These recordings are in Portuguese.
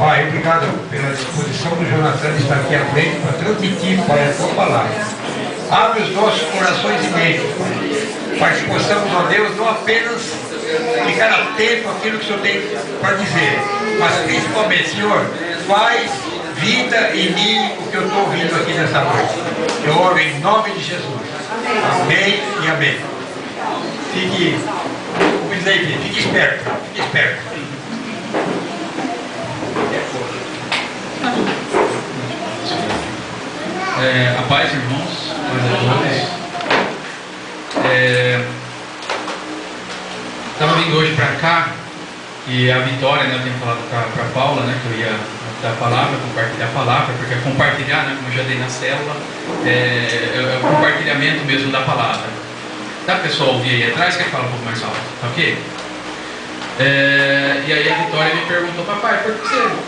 Pai, obrigado pela disposição do Jonathan de estar aqui à frente para transmitir, Pai, a tua palavra. Abre os nossos corações e mentes, para que possamos, ó Deus, não apenas ficar atento àquilo que o Senhor tem para dizer, mas principalmente, Senhor, faz vida em mim o que eu estou ouvindo aqui nessa noite. Eu oro em nome de Jesus. Amém e amém. Fique, como diz aí, fique esperto, fique esperto. A paz, irmãos, estava vindo hoje para cá e a Vitória, né, eu tenho falado para a Paula, né, que eu ia dar a palavra, compartilhar a palavra, porque compartilhar, né, como eu já dei na célula, é o compartilhamento mesmo da palavra. Dá para o pessoal ouvir aí atrás? Quer falar um pouco mais alto? Tá ok? E aí a Vitória me perguntou: papai, por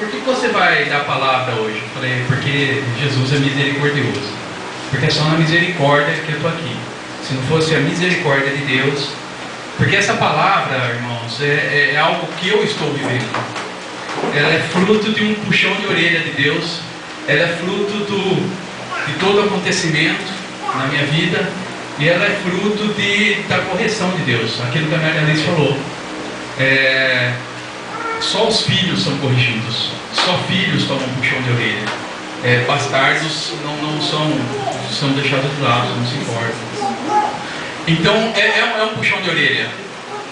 que você vai dar a palavra hoje? Eu falei: porque Jesus é misericordioso, porque é só na misericórdia que eu estou aqui. Se não fosse a misericórdia de Deus, porque essa palavra, irmãos, é algo que eu estou vivendo. Ela é fruto de um puxão de orelha de Deus. Ela é fruto de todo acontecimento na minha vida, e ela é fruto da correção de Deus, aquilo que a Maria Alice falou. Só os filhos são corrigidos, só filhos tomam um puxão de orelha. Bastardos não são deixados de lado, não se importam. Então é um puxão de orelha.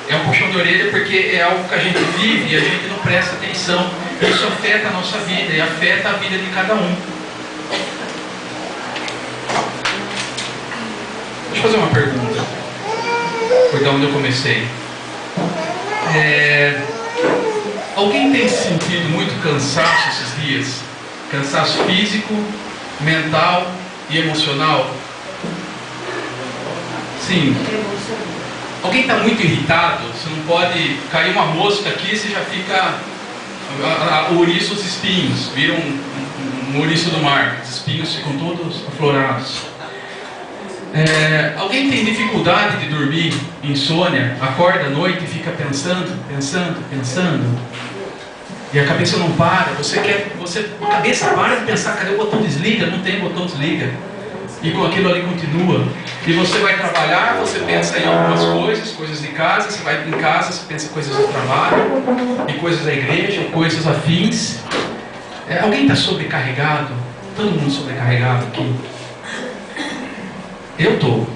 É um puxão de orelha porque é algo que a gente vive e a gente não presta atenção. Isso afeta a nossa vida e afeta a vida de cada um. Deixa eu fazer uma pergunta. Foi da onde eu comecei. Alguém tem sentido muito cansaço esses dias? Cansaço físico, mental e emocional? Sim. Alguém está muito irritado? Você não pode cair uma mosca aqui, você já fica ouriço, os espinhos, viram um ouriço do mar, os espinhos ficam todos aflorados. Alguém tem dificuldade de dormir, insônia, acorda à noite e fica pensando, e a cabeça não para, a cabeça para de pensar: cadê o botão desliga? Não tem botão desliga, e com aquilo ali continua, e você vai trabalhar, você pensa em algumas coisas de casa, você vai em casa, você pensa em coisas do trabalho, em coisas da igreja, coisas afins. Alguém está sobrecarregado? Todo mundo sobrecarregado aqui? Eu tô.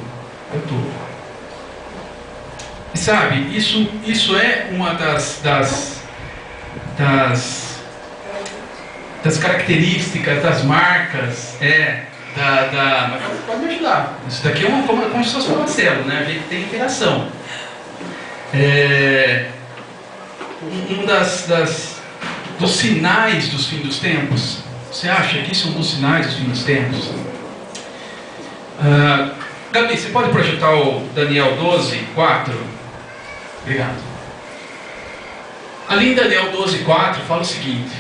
E sabe, isso é uma das características, das marcas, mas pode me ajudar. Isso daqui é como se fosse uma célula, né? A gente tem interação. Dos sinais dos fins dos tempos. Você acha que isso é um dos sinais dos fins dos tempos? Gabi, você pode projetar o Daniel 12, 4? Obrigado. Ali em Daniel 12, 4 fala o seguinte: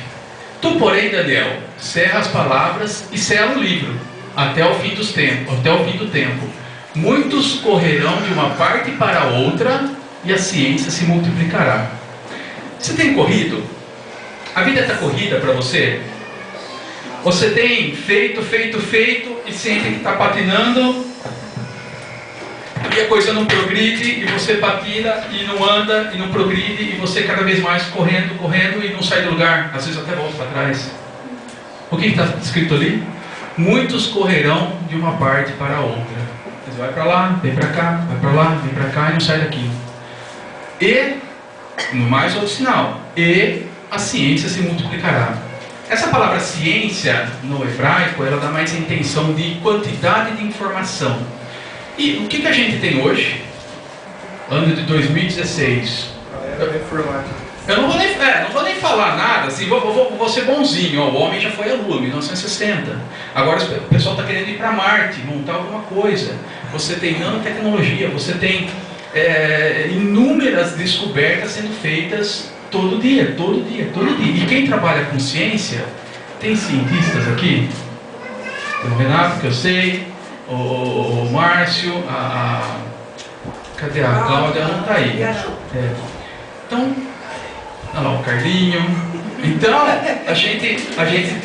tu, porém, Daniel, cerra as palavras e sela o livro até o fim dos tempos, até o fim do tempo. Muitos correrão de uma parte para outra e a ciência se multiplicará. Você tem corrido? A vida está corrida para você? Você tem feito e sente que está patinando, e a coisa não progride, e você patina e não anda e não progride, e você cada vez mais correndo e não sai do lugar, às vezes até volta para trás. O que está escrito ali? Muitos correrão de uma parte para a outra. Você vai para lá, vem para cá, vai para lá, vem para cá e não sai daqui. E, no mais outro sinal, e a ciência se multiplicará. Essa palavra ciência, no hebraico, ela dá mais a intenção de quantidade de informação. E o que a gente tem hoje? Ano de 2016. Eu não vou nem falar nada, assim, vou ser bonzinho. O homem já foi à Lua, 1960. Agora o pessoal está querendo ir para Marte, montar alguma coisa. Você tem nanotecnologia, você tem inúmeras descobertas sendo feitas todo dia. E quem trabalha com ciência, tem cientistas aqui, tem o Renato, que eu sei, o Márcio, cadê a Cláudia? Ela não está aí. Então, olha lá, o Carlinho, Então, a gente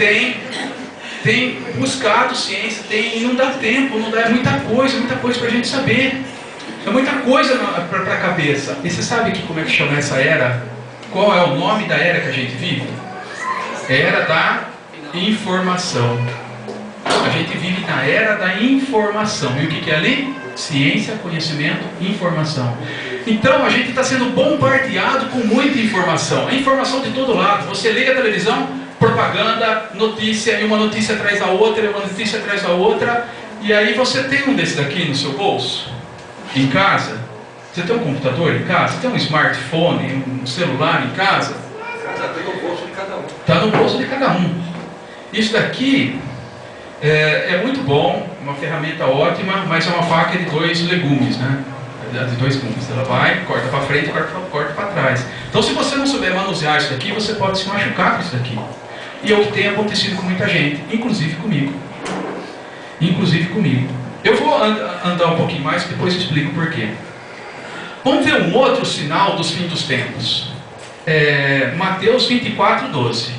tem buscado ciência, e não dá tempo, é muita coisa para a gente saber. É muita coisa para a cabeça. E você sabe como é que chama essa era? Qual é o nome da era que a gente vive? Era da informação. A gente vive na era da informação. E o que é ali? Ciência, conhecimento, informação. Então a gente está sendo bombardeado com muita informação. É informação de todo lado. Você liga a televisão, propaganda, notícia, e uma notícia atrás da outra, e uma notícia atrás da outra. E aí você tem um desse daqui no seu bolso, em casa. Você tem um computador em casa? Você tem um smartphone, um celular em casa? Está no bolso de cada um. Está no bolso de cada um. Isso daqui é muito bom, uma ferramenta ótima, mas é uma faca de 2 legumes, né? De 2 gumes. Ela vai, corta para frente e corta para trás. Então, se você não souber manusear isso daqui, você pode se machucar com isso daqui. E é o que tem acontecido com muita gente, inclusive comigo. Eu vou andar um pouquinho mais, depois eu explico por quê. Vamos ver um outro sinal dos fins dos tempos. Mateus 24:12.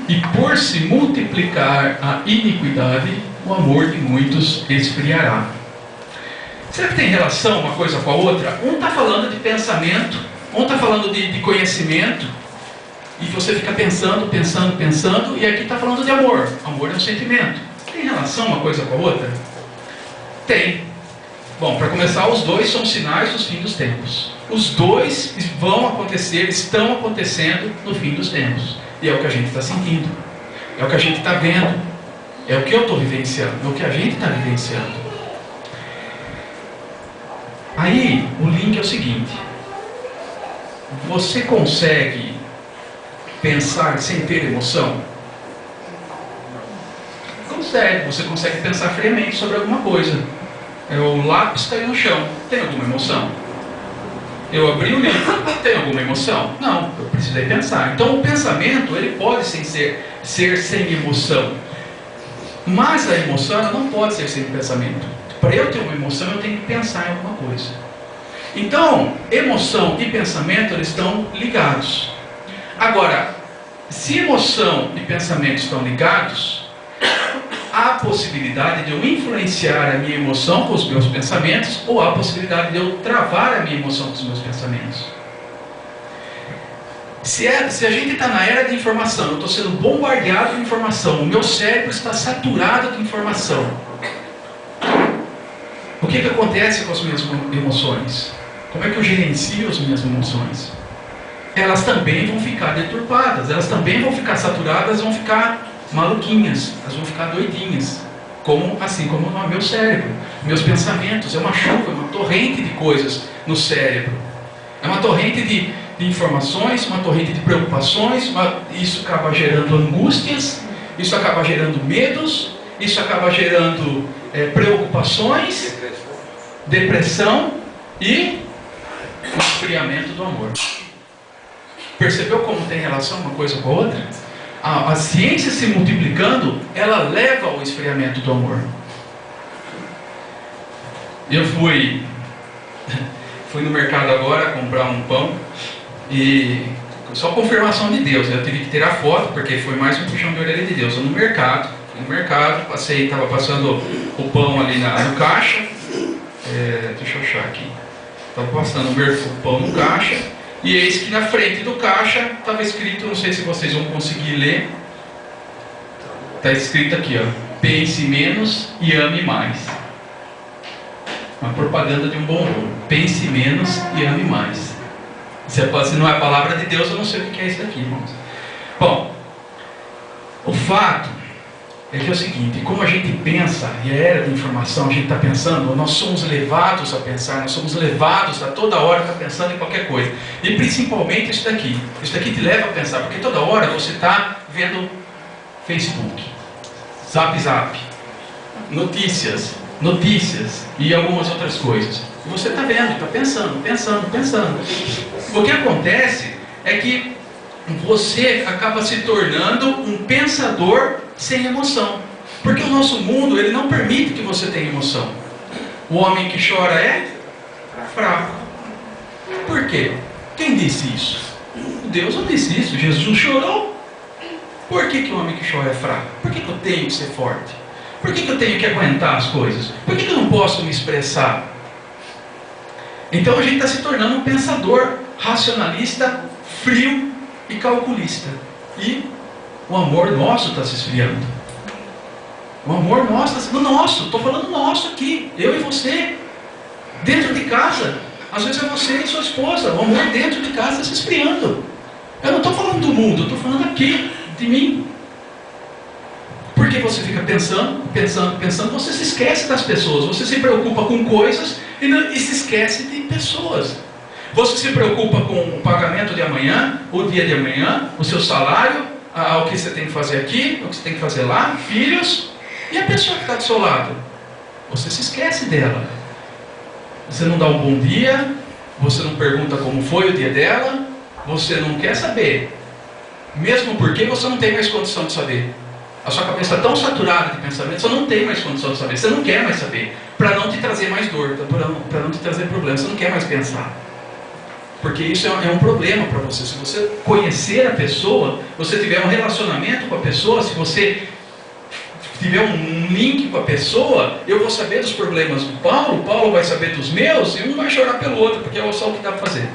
E por se multiplicar a iniquidade, o amor de muitos esfriará. Será que tem relação uma coisa com a outra? Um está falando de pensamento, um está falando de conhecimento, e você fica pensando, e aqui está falando de amor. Amor é um sentimento. Tem relação uma coisa com a outra? Tem. Bom, para começar, os dois são sinais dos fins dos tempos. Os dois vão acontecer, estão acontecendo no fim dos tempos. E é o que a gente está sentindo, é o que a gente está vendo, é o que eu estou vivenciando, é o que a gente está vivenciando. Aí, o link é o seguinte: você consegue pensar sem ter emoção? Consegue, você consegue pensar friamente sobre alguma coisa. O lápis caiu no chão, tem alguma emoção? Eu abri o livro, tem alguma emoção? Não, eu precisei pensar. Então o pensamento, ele pode ser sem emoção. Mas a emoção, ela não pode ser sem pensamento. Para eu ter uma emoção, eu tenho que pensar em alguma coisa. Então, emoção e pensamento, eles estão ligados. Agora, se emoção e pensamento estão ligados, há a possibilidade de eu influenciar a minha emoção com os meus pensamentos, ou há a possibilidade de eu travar a minha emoção com os meus pensamentos. Se a gente está na era de informação, eu estou sendo bombardeado de informação, o meu cérebro está saturado de informação, o que acontece com as minhas emoções? Como é que eu gerencio as minhas emoções? Elas também vão ficar deturpadas, elas também vão ficar saturadas, vão ficar maluquinhas, elas vão ficar doidinhas, assim como no meu cérebro. Meus pensamentos é uma chuva, é uma torrente de coisas no cérebro, é uma torrente de informações, uma torrente de preocupações, isso acaba gerando angústias, isso acaba gerando medos, isso acaba gerando preocupações, depressão e o esfriamento do amor. Percebeu como tem relação uma coisa com a outra? A ciência se multiplicando, ela leva ao esfriamento do amor. Eu fui no mercado agora comprar um pão, e só confirmação de Deus, eu tive que tirar foto, porque foi mais um puxão de orelha de Deus. Eu fui no mercado, estava passando o pão ali no caixa, deixa eu achar aqui, estava passando o pão no caixa, e eis que na frente do caixa estava escrito, não sei se vocês vão conseguir ler, está escrito aqui, ó: pense menos e ame mais. Uma propaganda de um bombom: pense menos e ame mais. Se não é a palavra de Deus, eu não sei o que é isso daqui, irmãos. Bom, o fato é que é o seguinte: como a gente pensa, e a era de informação, a gente está pensando, nós somos levados a pensar, nós somos levados a toda hora estar pensando em qualquer coisa. E principalmente isso daqui te leva a pensar, porque toda hora você está vendo Facebook, Zap, notícias e algumas outras coisas. E você está vendo, está pensando. O que acontece é que você acaba se tornando um pensador sem emoção. Porque o nosso mundo, ele não permite que você tenha emoção. O homem que chora é fraco. Por quê? Quem disse isso? Deus não disse isso. Jesus chorou. Por que o homem que chora é fraco? Por que eu tenho que ser forte? Por que eu tenho que aguentar as coisas? Por que eu não posso me expressar? Então a gente está se tornando um pensador racionalista, frio e calculista. E o amor nosso está se esfriando. O amor nosso está se... Nosso, estou falando nosso aqui, eu e você. Dentro de casa, às vezes é você e sua esposa. O amor dentro de casa está se esfriando. Eu não estou falando do mundo, eu estou falando aqui, de mim. Porque você fica pensando, você se esquece das pessoas, você se preocupa com coisas e se esquece de pessoas. Você se preocupa com o pagamento de amanhã, o dia de amanhã, o seu salário, o que você tem que fazer aqui, o que você tem que fazer lá, filhos, e a pessoa que está do seu lado. Você se esquece dela. Você não dá um bom dia, você não pergunta como foi o dia dela, você não quer saber. Mesmo porque você não tem mais condição de saber. A sua cabeça está tão saturada de pensamento, você não tem mais condição de saber. Você não quer mais saber. Para não te trazer mais dor, para não te trazer problemas. Você não quer mais pensar. Porque isso é um problema para você. Se você conhecer a pessoa, você tiver um relacionamento com a pessoa, se você tiver um link com a pessoa, eu vou saber dos problemas do Paulo, o Paulo vai saber dos meus, e um vai chorar pelo outro, porque é só o que dá para fazer.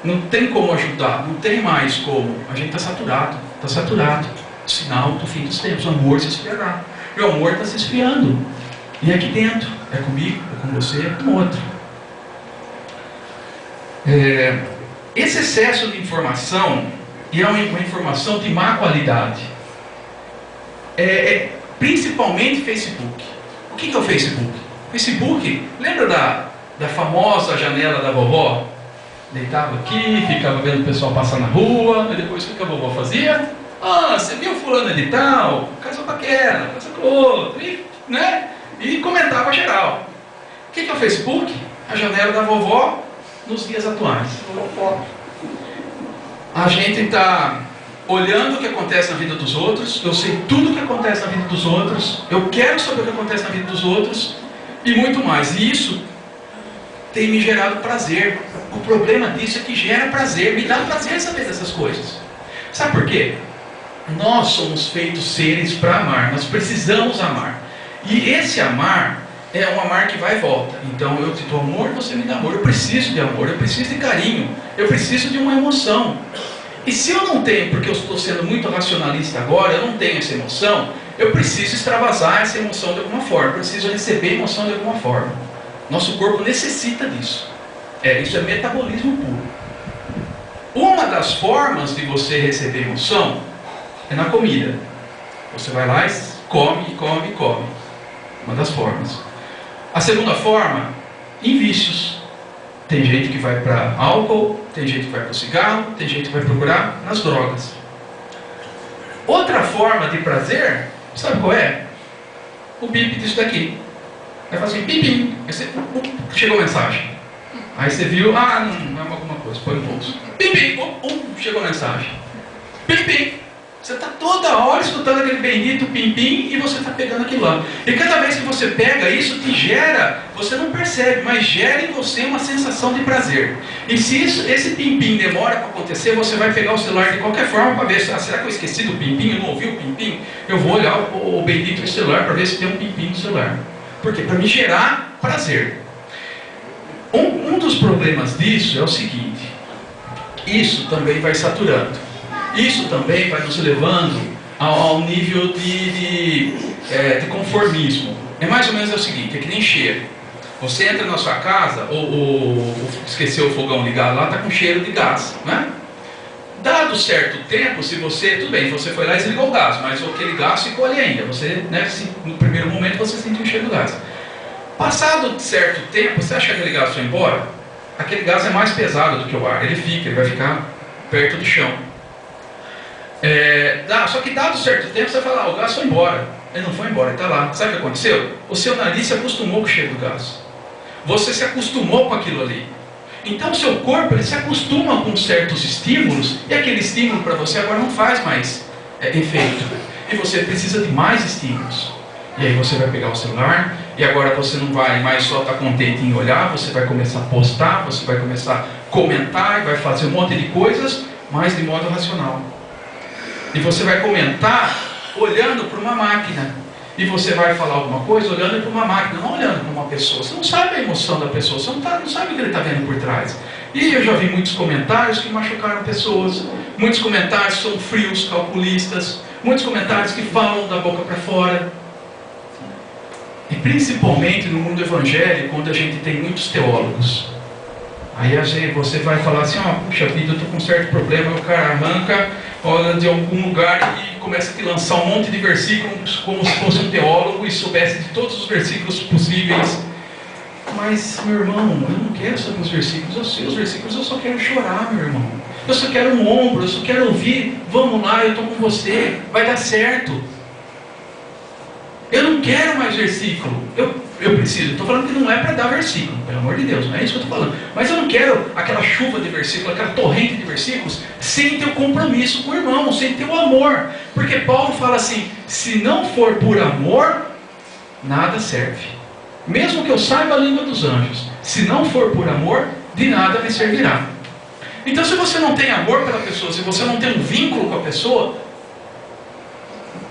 Não tem como ajudar, não tem mais como. A gente está saturado, está saturado. Sinal do fim dos tempos, o amor se esfriará. E o amor está se esfriando. E é aqui dentro, é comigo, é com você, é com o outro. Esse excesso de informação, e é uma informação de má qualidade, principalmente Facebook. O que é o Facebook? Facebook, lembra da famosa janela da vovó? Deitava aqui, ficava vendo o pessoal passar na rua, e depois o que a vovó fazia? Ah, você viu fulano de tal? Casou com aquela, casou com outro, e comentava geral. O que é o Facebook? A janela da vovó nos dias atuais. A gente está olhando o que acontece na vida dos outros, eu sei tudo o que acontece na vida dos outros, eu quero saber o que acontece na vida dos outros, e muito mais. E isso tem me gerado prazer. O problema disso é que gera prazer, me dá prazer saber dessas coisas. Sabe por quê? Nós somos feitos seres para amar, nós precisamos amar. E esse amar é um amar que vai e volta. Então eu te dou amor, você me dá amor. Eu preciso de amor, eu preciso de carinho, eu preciso de uma emoção. E se eu não tenho, porque eu estou sendo muito racionalista agora, eu não tenho essa emoção, eu preciso extravasar essa emoção de alguma forma, eu preciso receber emoção de alguma forma. Nosso corpo necessita disso. Isso é metabolismo puro. Uma das formas de você receber emoção é na comida. Você vai lá e come, come, come. Uma das formas. A segunda forma, em vícios. Tem gente que vai para álcool, tem gente que vai para o cigarro, tem gente que vai procurar nas drogas. Outra forma de prazer, sabe qual é? O bip disso daqui. Vai fazer assim, pim, pim. Aí você, chegou a mensagem. Aí você viu, não é alguma coisa, põe no bolso. Pim, pim, chegou a mensagem. Pim, pim. Você está toda hora escutando aquele bendito pim-pim e você está pegando aquilo lá. E cada vez que você pega isso, te gera, você não percebe, mas gera em você uma sensação de prazer. E se esse pim-pim demora para acontecer, você vai pegar o celular de qualquer forma para ver, será que eu esqueci do pim-pim, eu não ouvi o pim-pim? Eu vou olhar o bendito do celular para ver se tem um pim-pim no celular. Por quê? Para me gerar prazer. Um dos problemas disso é o seguinte, isso também vai saturando. Isso também vai nos levando ao nível de conformismo. É mais ou menos o seguinte, é que nem cheiro. Você entra na sua casa, ou esqueceu o fogão ligado lá, está com cheiro de gás, né? Dado certo tempo, se você, tudo bem, você foi lá e desligou o gás, mas aquele gás ficou ali ainda. Você, no primeiro momento você sentiu o cheiro do gás. Passado certo tempo, você acha que aquele gás foi embora? Aquele gás é mais pesado do que o ar, ele vai ficar perto do chão. Só que dado certo tempo, você fala, o gás foi embora. Ele não foi embora, ele está lá. Sabe o que aconteceu? O seu nariz se acostumou com o cheiro do gás. Você se acostumou com aquilo ali. Então o seu corpo ele se acostuma com certos estímulos, e aquele estímulo para você agora não faz mais efeito. E você precisa de mais estímulos. E aí você vai pegar o celular, e agora você não vai mais só estar contente em olhar, você vai começar a postar, você vai começar a comentar, e vai fazer um monte de coisas, mas de modo racional. E você vai comentar olhando para uma máquina. E você vai falar alguma coisa olhando para uma máquina, não olhando para uma pessoa. Você não sabe a emoção da pessoa, você não sabe o que ele está vendo por trás. E eu já vi muitos comentários que machucaram pessoas. Muitos comentários são frios, calculistas. Muitos comentários que falam da boca para fora. E principalmente no mundo evangélico, onde a gente tem muitos teólogos. Aí você vai falar assim, puxa vida, eu estou com um certo problema, o cara arranca, olha de algum lugar e começa a te lançar um monte de versículos, como se fosse um teólogo e soubesse de todos os versículos possíveis. Mas, meu irmão, eu não quero saber os versículos, eu sei os versículos, eu só quero chorar, meu irmão. Eu só quero um ombro, eu só quero ouvir, vamos lá, eu estou com você, vai dar certo. Eu não quero mais versículo. Eu preciso. Estou falando que não é para dar versículo, pelo amor de Deus, não é isso que eu estou falando. Mas eu não quero aquela chuva de versículos, aquela torrente de versículos, sem ter o compromisso com o irmão, sem ter o amor. Porque Paulo fala assim: se não for por amor, nada serve. Mesmo que eu saiba a língua dos anjos, se não for por amor, de nada me servirá. Então, se você não tem amor pela pessoa, se você não tem um vínculo com a pessoa,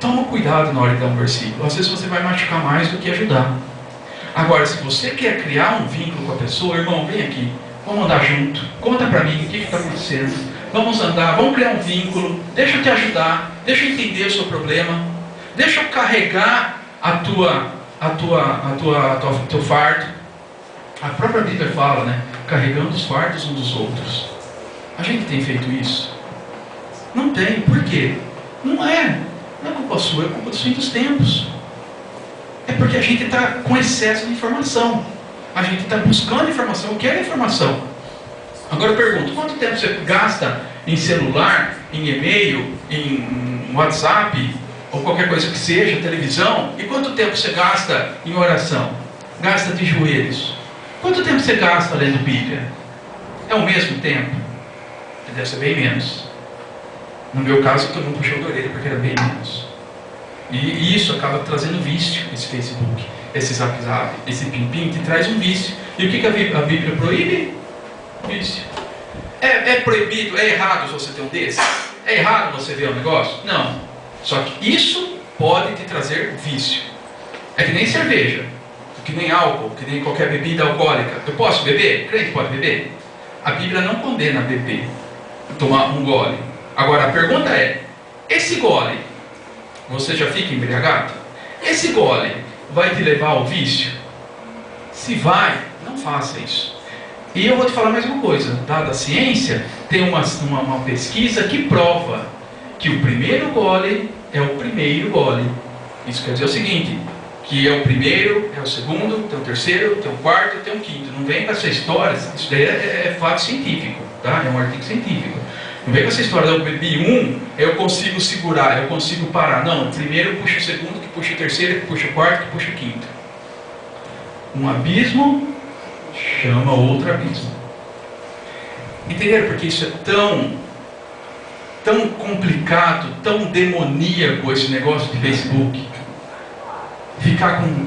toma cuidado na hora de dar um versículo. Às vezes você vai machucar mais do que ajudar. Agora, se você quer criar um vínculo com a pessoa, irmão, vem aqui, vamos andar junto, conta para mim o que está acontecendo, vamos andar, vamos criar um vínculo, deixa eu te ajudar, deixa eu entender o seu problema, deixa eu carregar teu fardo. A própria Bíblia fala, né? Carregando os fardos uns dos outros. A gente tem feito isso? Não tem. Por quê? Não é culpa sua, é culpa dos fins dos tempos. É porque a gente está com excesso de informação. A gente está buscando informação, quer informação. Agora eu pergunto, quanto tempo você gasta em celular, em e-mail, em WhatsApp, ou qualquer coisa que seja, televisão, e quanto tempo você gasta em oração? Gasta de joelhos. Quanto tempo você gasta lendo Bíblia? É o mesmo tempo? Deve ser bem menos. No meu caso, todo mundo puxou da orelha porque era bem menos. E isso acaba trazendo vício, esse Facebook, esse Zap, esse Pim-Pim, que traz um vício. E o que a Bíblia proíbe? Vício. É proibido, é errado você ter um desses? É errado você ver um negócio? Não. Só que isso pode te trazer vício. É que nem cerveja, que nem álcool, que nem qualquer bebida alcoólica. Eu posso beber? Crente pode beber? A Bíblia não condena beber, tomar um gole. Agora a pergunta é, esse gole, você já fica embriagado? Esse gole vai te levar ao vício? Se vai, não faça isso. E eu vou te falar mais uma coisa, dada a ciência, tem uma pesquisa que prova que o primeiro gole é o primeiro gole. Isso quer dizer o seguinte, que é o primeiro, é o segundo, tem o terceiro, tem o quarto e tem o quinto. Não vem com essa história, isso daí é fato científico, tá? É um artigo científico. Não vem com essa história, eu bebi um, eu consigo segurar, eu consigo parar. Não, o primeiro puxa o segundo, que puxa o terceiro, que puxa o quarto, que puxa o quinto. Um abismo chama outro abismo. Entenderam porque isso é tão complicado, tão demoníaco esse negócio de Facebook? Ficar com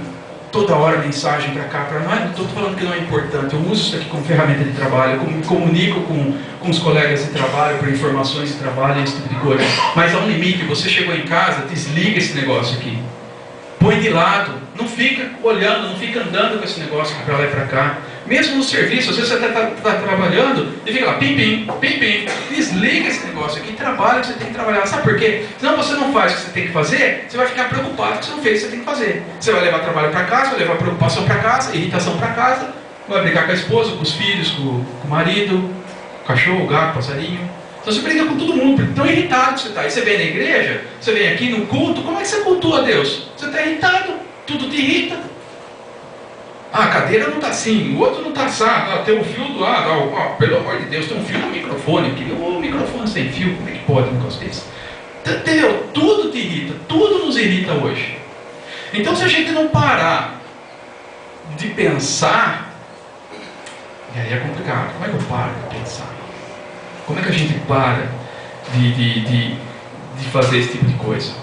toda hora mensagem para cá, para lá. Não estou falando que não é importante, eu uso isso aqui como ferramenta de trabalho, eu me comunico com os colegas de trabalho, por informações de trabalho, esse tipo de coisa. Mas há um limite, você chegou em casa, desliga esse negócio aqui. Põe de lado, não fica olhando, não fica andando com esse negócio para lá e para cá. Mesmo no serviço, às vezes você está trabalhando e fica lá, pim-pim, pim-pim. Desliga esse negócio aqui, trabalha o que você tem que trabalhar. Sabe por quê? Senão você não faz o que você tem que fazer, você vai ficar preocupado que você não fez o que você tem que fazer. Você vai levar trabalho para casa, vai levar preocupação para casa, irritação para casa, vai brigar com a esposa, com os filhos, com o marido, com o cachorro, o gato, o passarinho. Então você briga com todo mundo, tão irritado que você está. Aí você vem na igreja, você vem aqui no culto, como é que você cultua a Deus? Você está irritado, tudo te irrita. Ah, a cadeira não está assim, o outro não está assado, tem um fio do lado, pelo amor de Deus, tem um fio no microfone aqui, o microfone sem fio, como é que pode um negócio desse? Entendeu? Tudo te irrita, tudo nos irrita hoje. Então se a gente não parar de pensar, e aí é complicado, como é que eu paro de pensar? Como é que a gente para de fazer esse tipo de coisa?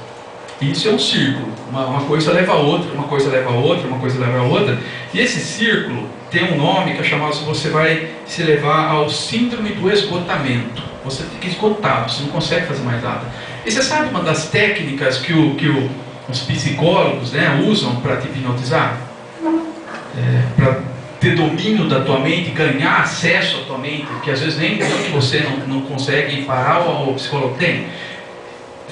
Isso é um círculo. Uma coisa leva a outra, uma coisa leva a outra, uma coisa leva a outra. E esse círculo tem um nome que é chamado, você vai se levar ao síndrome do esgotamento. Você fica esgotado, você não consegue fazer mais nada. E você sabe uma das técnicas que os psicólogos, né, usam para te hipnotizar? Para ter domínio da tua mente, ganhar acesso à tua mente, que às vezes nem que você não consegue parar, o psicólogo tem.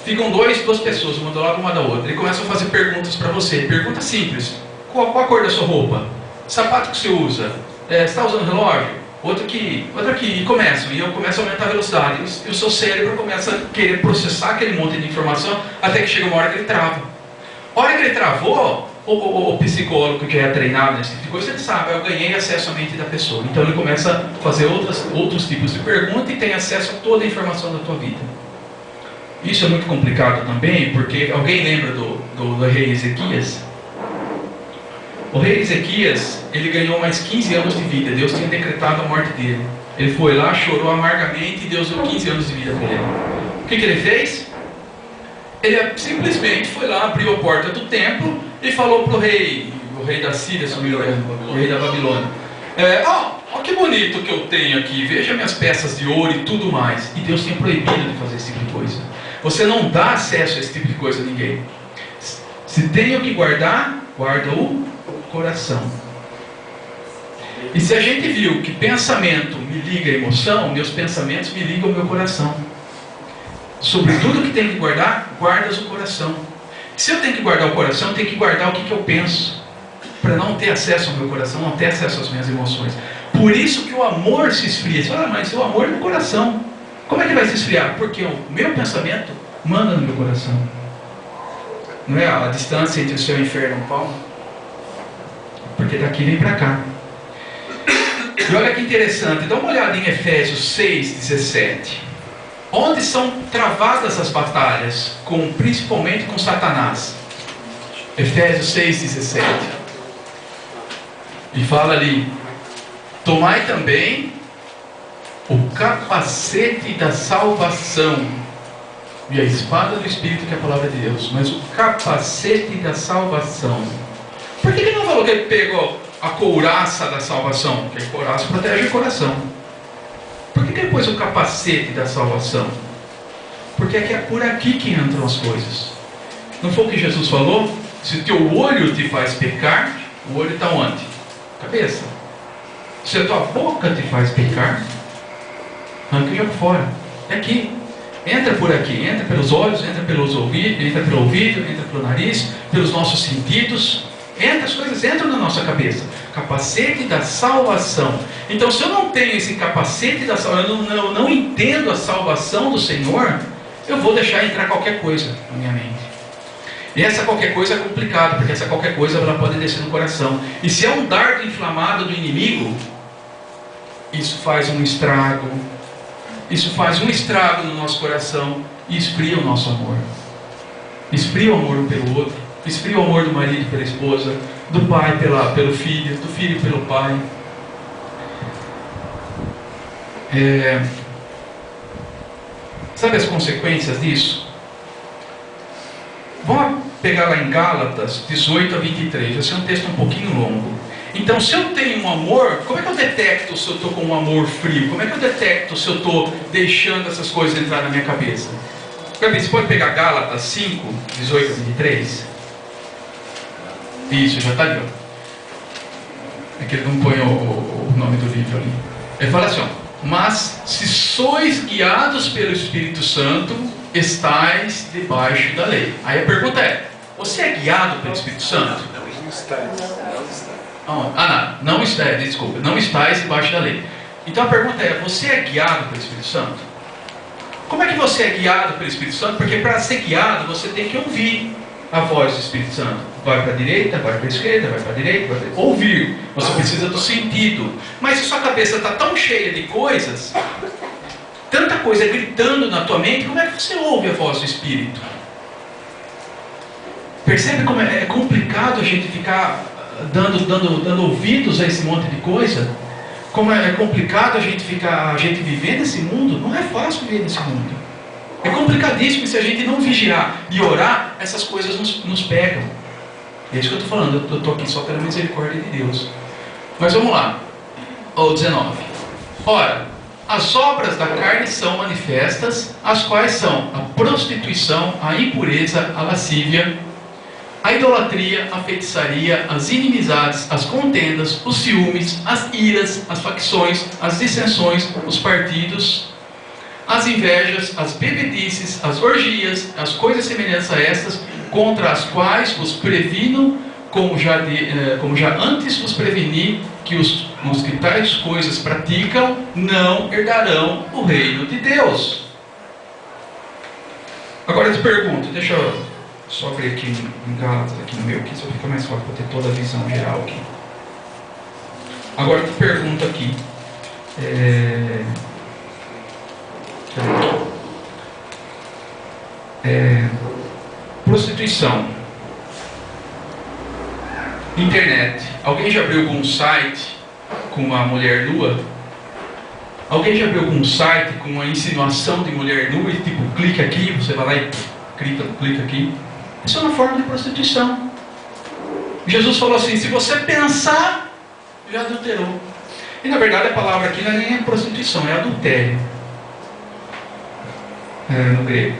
Ficam duas pessoas, uma do lado uma da outra, e começam a fazer perguntas para você. Pergunta simples: qual a cor da sua roupa? Sapato que você usa? Você está usando relógio? Outra aqui, e começam. E eu começo a aumentar a velocidade. E o seu cérebro começa a querer processar aquele monte de informação, até que chega uma hora que ele trava. A hora que ele travou, o psicólogo que é treinado nesse tipo de coisa, ele sabe: eu ganhei acesso à mente da pessoa. Então ele começa a fazer outros tipos de perguntas e tem acesso a toda a informação da tua vida. Isso é muito complicado também, porque alguém lembra do rei Ezequias? O rei Ezequias, ele ganhou mais 15 anos de vida. Deus tinha decretado a morte dele. Ele foi lá, chorou amargamente e Deus deu 15 anos de vida para ele. O que ele fez? Ele simplesmente foi lá, abriu a porta do templo e falou para o rei da Síria, o rei da Babilônia: ó, que bonito que eu tenho aqui, veja minhas peças de ouro e tudo mais. E Deus tinha proibido de fazer esse tipo de coisa. Você não dá acesso a esse tipo de coisa a ninguém. Se tem o que guardar, guarda o coração. E se a gente viu que pensamento me liga a emoção, meus pensamentos me ligam ao meu coração. Sobre tudo que tem que guardar, guardas o coração. Se eu tenho que guardar o coração, eu tenho que guardar o que eu penso, para não ter acesso ao meu coração, não ter acesso às minhas emoções. Por isso que o amor se esfria. Você fala: mas o amor é no coração. Como é que vai se esfriar? Porque o meu pensamento manda no meu coração. Não é a distância entre o céu e o inferno, Paulo? Porque daqui vem para cá. E olha que interessante, dá uma olhada em Efésios 6,17. Onde são travadas as batalhas, principalmente com Satanás. Efésios 6,17. E fala ali: tomai também o capacete da salvação e a espada do Espírito, que é a palavra de Deus. Mas o capacete da salvação. Por que ele não falou que ele pegou a couraça da salvação? Porque a couraça protege o coração. Por que ele pôs o capacete da salvação? Porque é por aqui que entram as coisas. Não foi o que Jesus falou? Se o teu olho te faz pecar, o olho está onde? Cabeça. Se a tua boca te faz pecar, arranca e joga fora. É aqui. Entra por aqui. Entra pelos olhos, entra pelos ouvidos, entra pelo ouvido, entra pelo nariz, pelos nossos sentidos. As coisas entram na nossa cabeça. Capacete da salvação. Então, se eu não tenho esse capacete da salvação, eu não entendo a salvação do Senhor, eu vou deixar entrar qualquer coisa na minha mente. E essa qualquer coisa é complicado, porque essa qualquer coisa ela pode descer no coração. E se é um dardo inflamado do inimigo, isso faz um estrago. Isso faz um estrago no nosso coração e esfria o nosso amor. Esfria o amor um pelo outro. Esfria o amor do marido pela esposa, do pai pelo filho, do filho pelo pai. Sabe as consequências disso? Vamos pegar lá em Gálatas 18 a 23. Esse é um texto um pouquinho longo. Então, se eu tenho um amor, como é que eu detecto se eu estou com um amor frio? Como é que eu detecto se eu estou deixando essas coisas entrar na minha cabeça? Gabi, você pode pegar Gálatas 5, 18 a 23? Isso, já está ali. É que ele não põe o nome do livro ali. Ele fala assim: mas se sois guiados pelo Espírito Santo, estais debaixo da lei. Aí a pergunta é: você é guiado pelo Espírito Santo? Não estáis. Não estáis, desculpa. Não estáis debaixo da lei. Então a pergunta é: você é guiado pelo Espírito Santo? Como é que você é guiado pelo Espírito Santo? Porque para ser guiado, você tem que ouvir a voz do Espírito Santo. Vai para a direita, vai para a esquerda, vai para a direita, vai para a... Ouvir. Você precisa do sentido. Mas se sua cabeça está tão cheia de coisas, tanta coisa gritando na tua mente, como é que você ouve a voz do Espírito? Percebe como é complicado a gente ficar dando ouvidos a esse monte de coisa? Como é complicado a gente viver nesse mundo? Não é fácil viver nesse mundo. É complicadíssimo, se a gente não vigiar e orar, essas coisas nos pegam. É isso que eu estou falando, eu estou aqui só pela misericórdia de Deus. Mas vamos lá, o 19. Ora, as obras da carne são manifestas, as quais são a prostituição, a impureza, a lascívia, a idolatria, a feitiçaria, as inimizades, as contendas, os ciúmes, as iras, as facções, as dissensões, os partidos, as invejas, as bebedices, as orgias, as coisas semelhantes a estas, contra as quais vos previno, como já antes vos preveni, que os que tais coisas praticam não herdarão o reino de Deus. Agora eu te pergunto, deixa eu só abrir aqui em Gálatas, aqui no meu, aqui, só fica mais fácil para ter toda a visão geral aqui. Agora eu te pergunto aqui, prostituição, internet. Alguém já abriu algum site com uma mulher nua? Alguém já abriu algum site com uma insinuação de mulher nua e tipo, clica aqui, você vai lá e clica aqui? Isso é uma forma de prostituição. Jesus falou assim, se você pensar, já adulterou. E na verdade a palavra aqui não é nem prostituição, é adultério. No grego.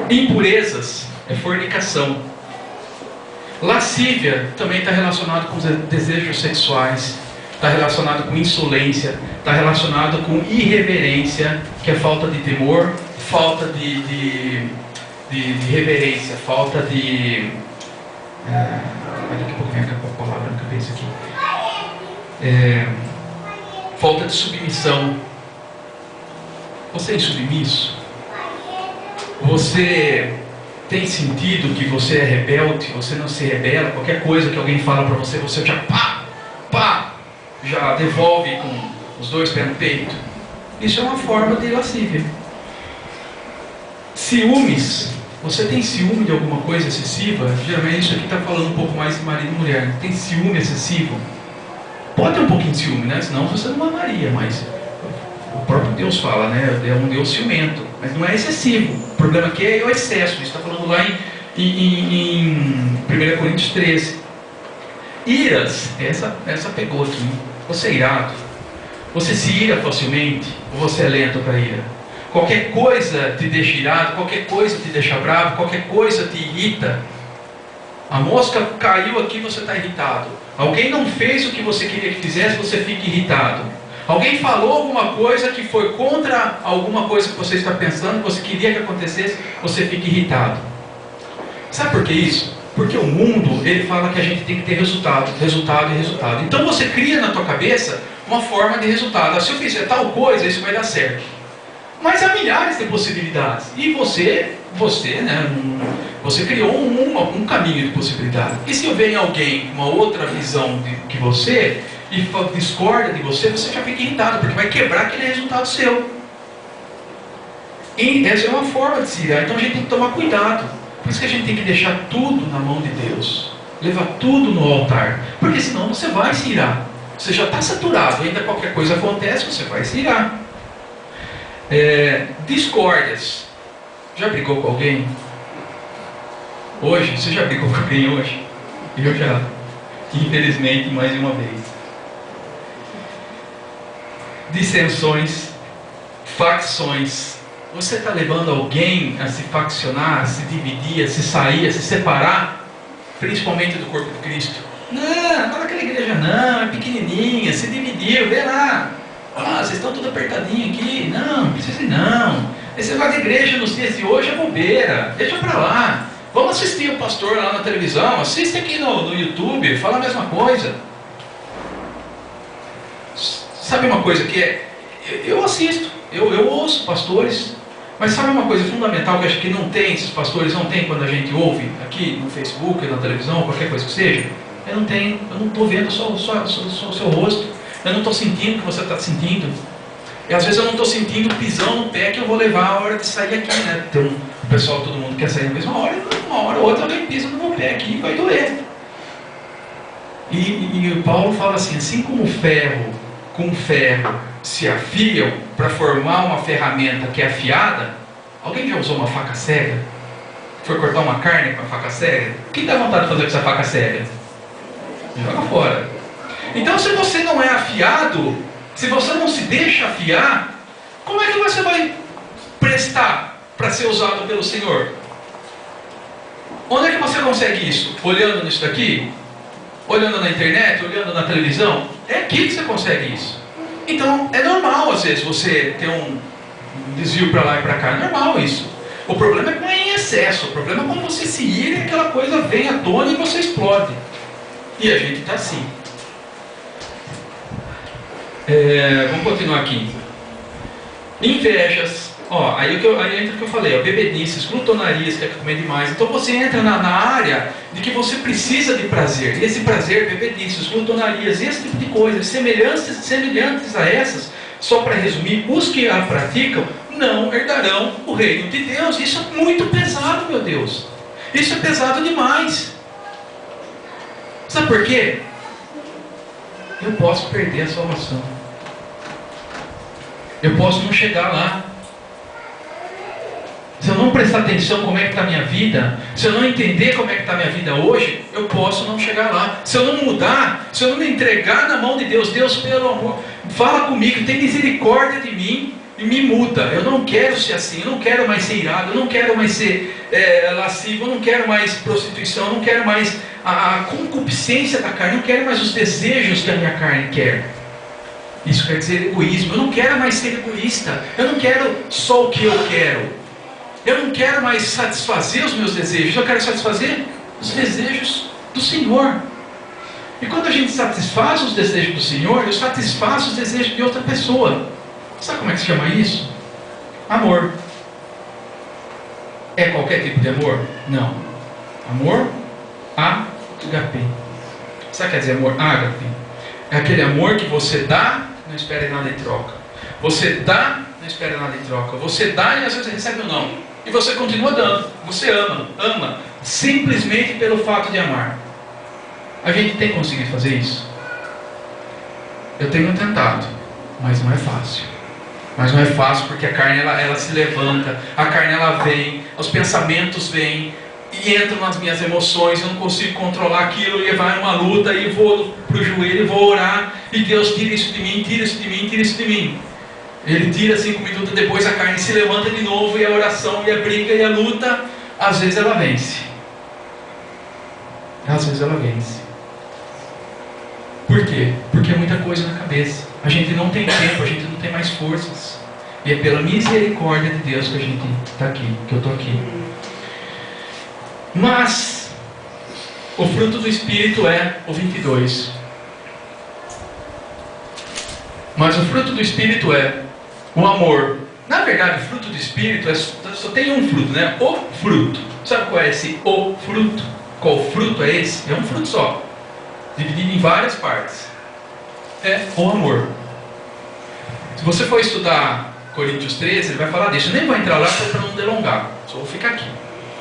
Impurezas é fornicação. Lascívia também está relacionado com desejos sexuais, está relacionado com insolência, está relacionado com irreverência, que é falta de temor, falta de reverência, falta de... daqui a pouco vem a palavra na cabeça aqui. Falta de submissão. Você é insubmisso? Você tem sentido que você é rebelde? Você não se rebela? Qualquer coisa que alguém fala para você, você já já devolve com os dois pés no peito? Isso é uma forma de lascívia. Ciúmes. Você tem ciúme de alguma coisa excessiva? Geralmente isso aqui está falando um pouco mais de marido e mulher. Tem ciúme excessivo? Pode ter um pouquinho de ciúme, né? Senão você não amaria, mas o próprio Deus fala, né? É um Deus ciumento, mas não é excessivo. O problema aqui é o excesso. Isso está falando lá em 1 Coríntios 13. Iras, essa pegou aqui. Você é irado? Você se ira facilmente? Ou você é lento para ira? Qualquer coisa te deixa irado, qualquer coisa te deixa bravo, qualquer coisa te irrita. A mosca caiu aqui, você está irritado. Alguém não fez o que você queria que fizesse, você fica irritado. Alguém falou alguma coisa que foi contra alguma coisa que você está pensando, que você queria que acontecesse, você fica irritado. Sabe por que isso? Porque o mundo, ele fala que a gente tem que ter resultado. Então você cria na tua cabeça uma forma de resultado. Se eu fizer tal coisa, isso vai dar certo. Mas há milhares de possibilidades. E você criou um caminho de possibilidade. E se vem alguém com uma outra visão que você e discorda de você, você já fica irritado, porque vai quebrar aquele resultado seu. E essa é uma forma de se irar. Então a gente tem que tomar cuidado. Por isso que a gente tem que deixar tudo na mão de Deus. Levar tudo no altar. Porque senão você vai se irar. Você já está saturado. Ainda qualquer coisa acontece, você vai se irar. Discórdias. Já brigou com alguém? Hoje? Você já brigou com alguém hoje? Eu já. Infelizmente, mais uma vez. Dissensões. Facções. Você está levando alguém a se faccionar, a se dividir, a se sair, a se separar, principalmente do corpo de Cristo? Não, naquela igreja não, é pequenininha, se dividiu, vê lá. Vocês estão tudo apertadinho aqui. Não precisa não. Esse negócio de igreja nos dias de hoje é bobeira. Deixa pra lá. Vamos assistir o pastor lá na televisão. Assiste aqui no YouTube, fala a mesma coisa. Sabe uma coisa que é... Eu assisto, eu ouço pastores. Mas sabe uma coisa fundamental que eu acho que não tem, esses pastores não tem quando a gente ouve aqui no Facebook, na televisão, qualquer coisa que seja? Eu não estou vendo só o seu rosto. Eu não estou sentindo o que você está sentindo. E às vezes eu não estou sentindo o pisão no pé que eu vou levar a hora de sair aqui, né? Então, o pessoal, todo mundo quer sair na mesma hora, uma hora ou outra alguém pisa no meu pé aqui e vai doer. E o Paulo fala assim como o ferro com ferro se afiam para formar uma ferramenta que é afiada, Alguém já usou uma faca cega? Foi cortar uma carne com a faca cega? O que dá vontade de fazer com essa faca cega? Joga fora. Então, se você não é afiado, se você não se deixa afiar, como é que você vai prestar para ser usado pelo Senhor? Onde é que você consegue isso? Olhando nisso daqui? Olhando na internet? Olhando na televisão? É aqui que você consegue isso. Então, é normal às vezes você ter um desvio para lá e para cá. É normal isso. O problema é quando é em excesso. O problema é quando você se ira e aquela coisa vem à tona e você explode. E a gente está assim. Vamos continuar aqui. Invejas. Aí entra o que eu falei, bebedices, glutonarias, quer comer demais. Então você entra na área de que você precisa de prazer. E esse prazer, bebedices, glutonarias, esse tipo de coisa, semelhantes a essas, só para resumir, os que a praticam não herdarão o reino de Deus. Isso é muito pesado, meu Deus. Isso é pesado demais. Sabe por quê? Eu posso perder a salvação. Eu posso não chegar lá. Se eu não prestar atenção como é que está a minha vida, se eu não entender como é que está a minha vida hoje, eu posso não chegar lá. Se eu não mudar, se eu não me entregar na mão de Deus, Deus, pelo amor, fala comigo, tem misericórdia de mim e me muda. Eu não quero ser assim, eu não quero mais ser irado, eu não quero mais ser lascivo, eu não quero mais prostituição, eu não quero mais a concupiscência da carne, eu não quero mais os desejos que a minha carne quer. Isso quer dizer egoísmo. Eu não quero mais ser egoísta, eu não quero só o que eu quero. Eu não quero mais satisfazer os meus desejos, eu quero satisfazer os desejos do Senhor. E quando a gente satisfaz os desejos do Senhor, eu satisfaço os desejos de outra pessoa. Sabe como é que se chama isso? Amor. É qualquer tipo de amor? Não. Amor ágape. Sabe o que quer dizer amor ágape? É aquele amor que você dá, não espera nada em troca. Você dá, não espera nada em troca. Você dá e às vezes recebe ou não. E você continua dando. Você ama. Simplesmente pelo fato de amar. A gente tem conseguido fazer isso? Eu tenho tentado, mas não é fácil. Mas não é fácil porque a carne ela se levanta, a carne ela vem, os pensamentos vêm e entram nas minhas emoções. Eu não consigo controlar aquilo e vai numa luta e vou para o joelho e vou orar e Deus tira isso de mim, tira isso de mim, tira isso de mim. Ele tira 5 minutos depois, a carne se levanta de novo e a oração e a briga e a luta, às vezes ela vence. Às vezes ela vence. Por quê? Porque é muita coisa na cabeça. A gente não tem tempo, a gente não tem mais forças. E é pela misericórdia de Deus que a gente está aqui, que eu estou aqui. Mas o fruto do Espírito é o 22. Mas o fruto do Espírito é o amor. Na verdade, o fruto do Espírito só tem um fruto, né? O fruto. Sabe qual é esse o fruto? Qual fruto é esse? É um fruto só, dividido em várias partes. É o amor. Se você for estudar Coríntios 13, ele vai falar disso. Eu nem vou entrar lá para não delongar, só vou ficar aqui.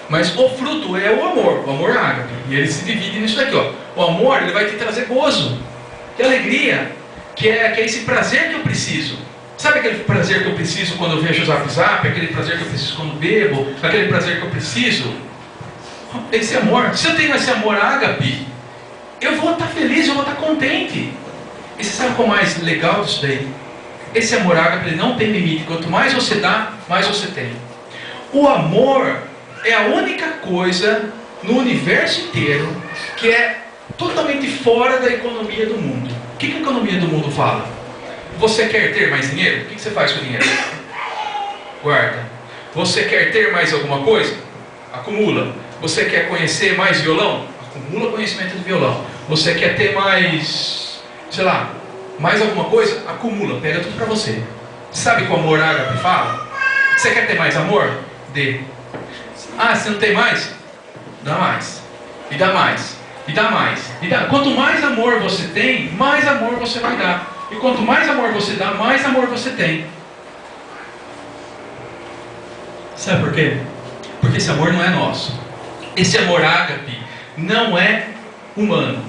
Mas o fruto é o amor ágape. E ele se divide nisso daqui, ó. O amor, ele vai te trazer gozo, que alegria, que é esse prazer que eu preciso. Sabe aquele prazer que eu preciso quando eu vejo o Zap, aquele prazer que eu preciso quando bebo, aquele prazer que eu preciso? Esse amor. Se eu tenho esse amor ágape, eu vou estar feliz, eu vou estar contente. E você sabe qual é o mais legal disso daí? Esse amor ágape, ele não tem limite. Quanto mais você dá, mais você tem. O amor é a única coisa no universo inteiro que é totalmente fora da economia do mundo. O que a economia do mundo fala? Você quer ter mais dinheiro? O que você faz com o dinheiro? Guarda. Você quer ter mais alguma coisa? Acumula. Você quer conhecer mais violão? Acumula conhecimento de violão. Você quer ter mais, sei lá, mais alguma coisa? Acumula. Pega tudo para você. Sabe como o amor ágape fala? Você quer ter mais amor? Dê. Ah, você não tem mais? Dá mais. E dá mais. E dá mais. E dá. Quanto mais amor você tem, mais amor você vai dar. E quanto mais amor você dá, mais amor você tem. Sabe por quê? Porque esse amor não é nosso. Esse amor ágape não é humano.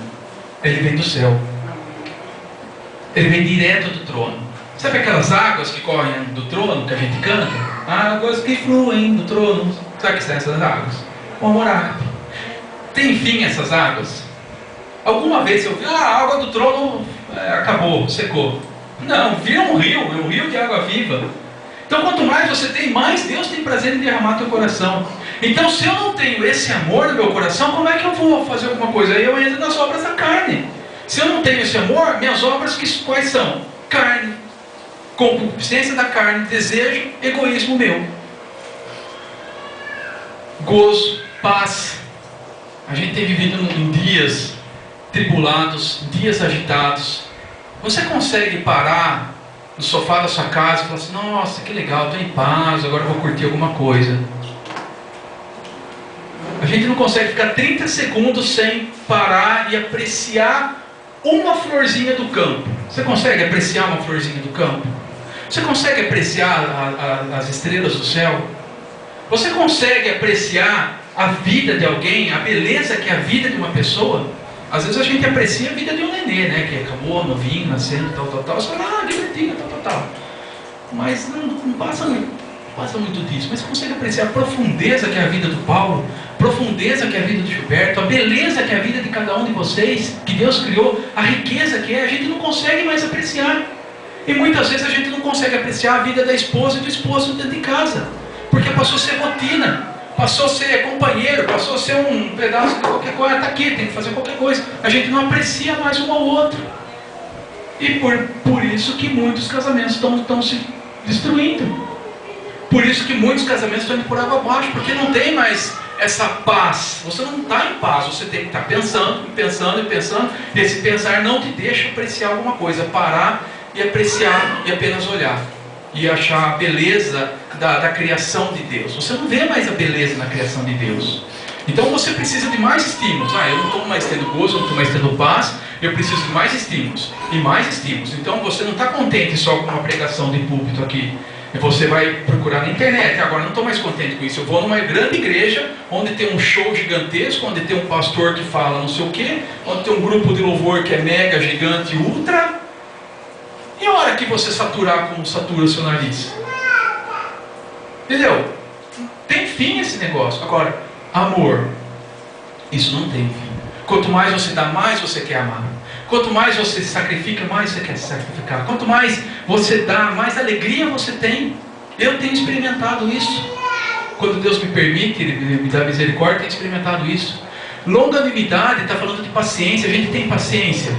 Ele vem do céu. Ele vem direto do trono. Sabe aquelas águas que correm do trono, que a gente canta? Águas que fluem do trono. Sabe que são essas águas? O amor ágape. Tem fim essas águas? Alguma vez eu vi, a água do trono acabou, secou. Não, vira um rio de água viva. Então quanto mais você tem, mais Deus tem prazer em derramar teu coração. Então se eu não tenho esse amor no meu coração, como é que eu vou fazer alguma coisa? Aí eu entro nas obras da carne. Se eu não tenho esse amor, minhas obras quais são? Carne, concupiscência da carne, desejo, egoísmo meu. Gozo, paz. A gente tem vivido em dias tribulados, dias agitados. Você consegue parar no sofá da sua casa e falar assim: nossa, que legal, estou em paz, agora vou curtir alguma coisa. A gente não consegue ficar 30 segundos sem parar e apreciar uma florzinha do campo. Você consegue apreciar uma florzinha do campo? Você consegue apreciar as estrelas do céu? Você consegue apreciar a vida de alguém, a beleza que é a vida de uma pessoa? Às vezes a gente aprecia a vida de um nenê, né? Que acabou novinho, nascendo, tal. Você fala, que bonitinho, tal. Mas não passa muito disso. Mas você consegue apreciar a profundeza que é a vida do Paulo, a profundeza que é a vida do Gilberto, a beleza que é a vida de cada um de vocês, que Deus criou, a riqueza que é, a gente não consegue mais apreciar. E muitas vezes a gente não consegue apreciar a vida da esposa e do esposo dentro de casa, porque passou a ser rotina. Passou a ser companheiro, passou a ser um pedaço de qualquer coisa. Está aqui, tem que fazer qualquer coisa. A gente não aprecia mais um ao outro. E por isso que muitos casamentos estão se destruindo. Por isso que muitos casamentos estão indo por água abaixo, porque não tem mais essa paz. Você não está em paz, você tem que estar pensando. E esse pensar não te deixa apreciar alguma coisa. Parar e apreciar e apenas olhar. E achar a beleza da criação de Deus. Você não vê mais a beleza na criação de Deus. Então você precisa de mais estímulos. Eu não estou mais tendo gozo, eu não estou mais tendo paz. Eu preciso de mais estímulos. E mais estímulos. Então você não está contente só com uma pregação de púlpito aqui. E você vai procurar na internet. Agora não estou mais contente com isso. Eu vou numa grande igreja, onde tem um show gigantesco, onde tem um pastor que fala não sei o quê, onde tem um grupo de louvor que é mega, gigante, ultra. E a hora que você saturar como satura o seu nariz? Entendeu? Tem fim esse negócio. Agora, amor, isso não tem fim. Quanto mais você dá, mais você quer amar. Quanto mais você sacrifica, mais você quer sacrificar. Quanto mais você dá, mais alegria você tem. Eu tenho experimentado isso. Quando Deus me permite, Ele me dá misericórdia, eu tenho experimentado isso. Longanimidade está falando de paciência. A gente tem paciência.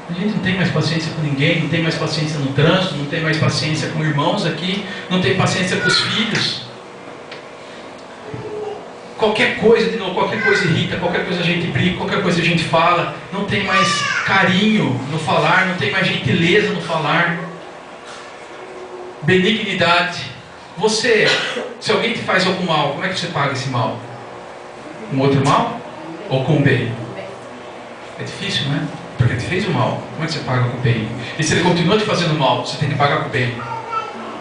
A gente não tem mais paciência com ninguém, não tem mais paciência no trânsito, não tem mais paciência com irmãos aqui, não tem paciência com os filhos. Qualquer coisa, de novo, qualquer coisa irrita, qualquer coisa a gente briga, qualquer coisa a gente fala, não tem mais carinho no falar, não tem mais gentileza no falar. Benignidade. Você, se alguém te faz algum mal, como é que você paga esse mal? Com outro mal? Ou com o bem? É difícil, não é? Porque te fez o mal, como é que você paga com o bem? E se ele continua te fazendo mal, você tem que pagar com o bem.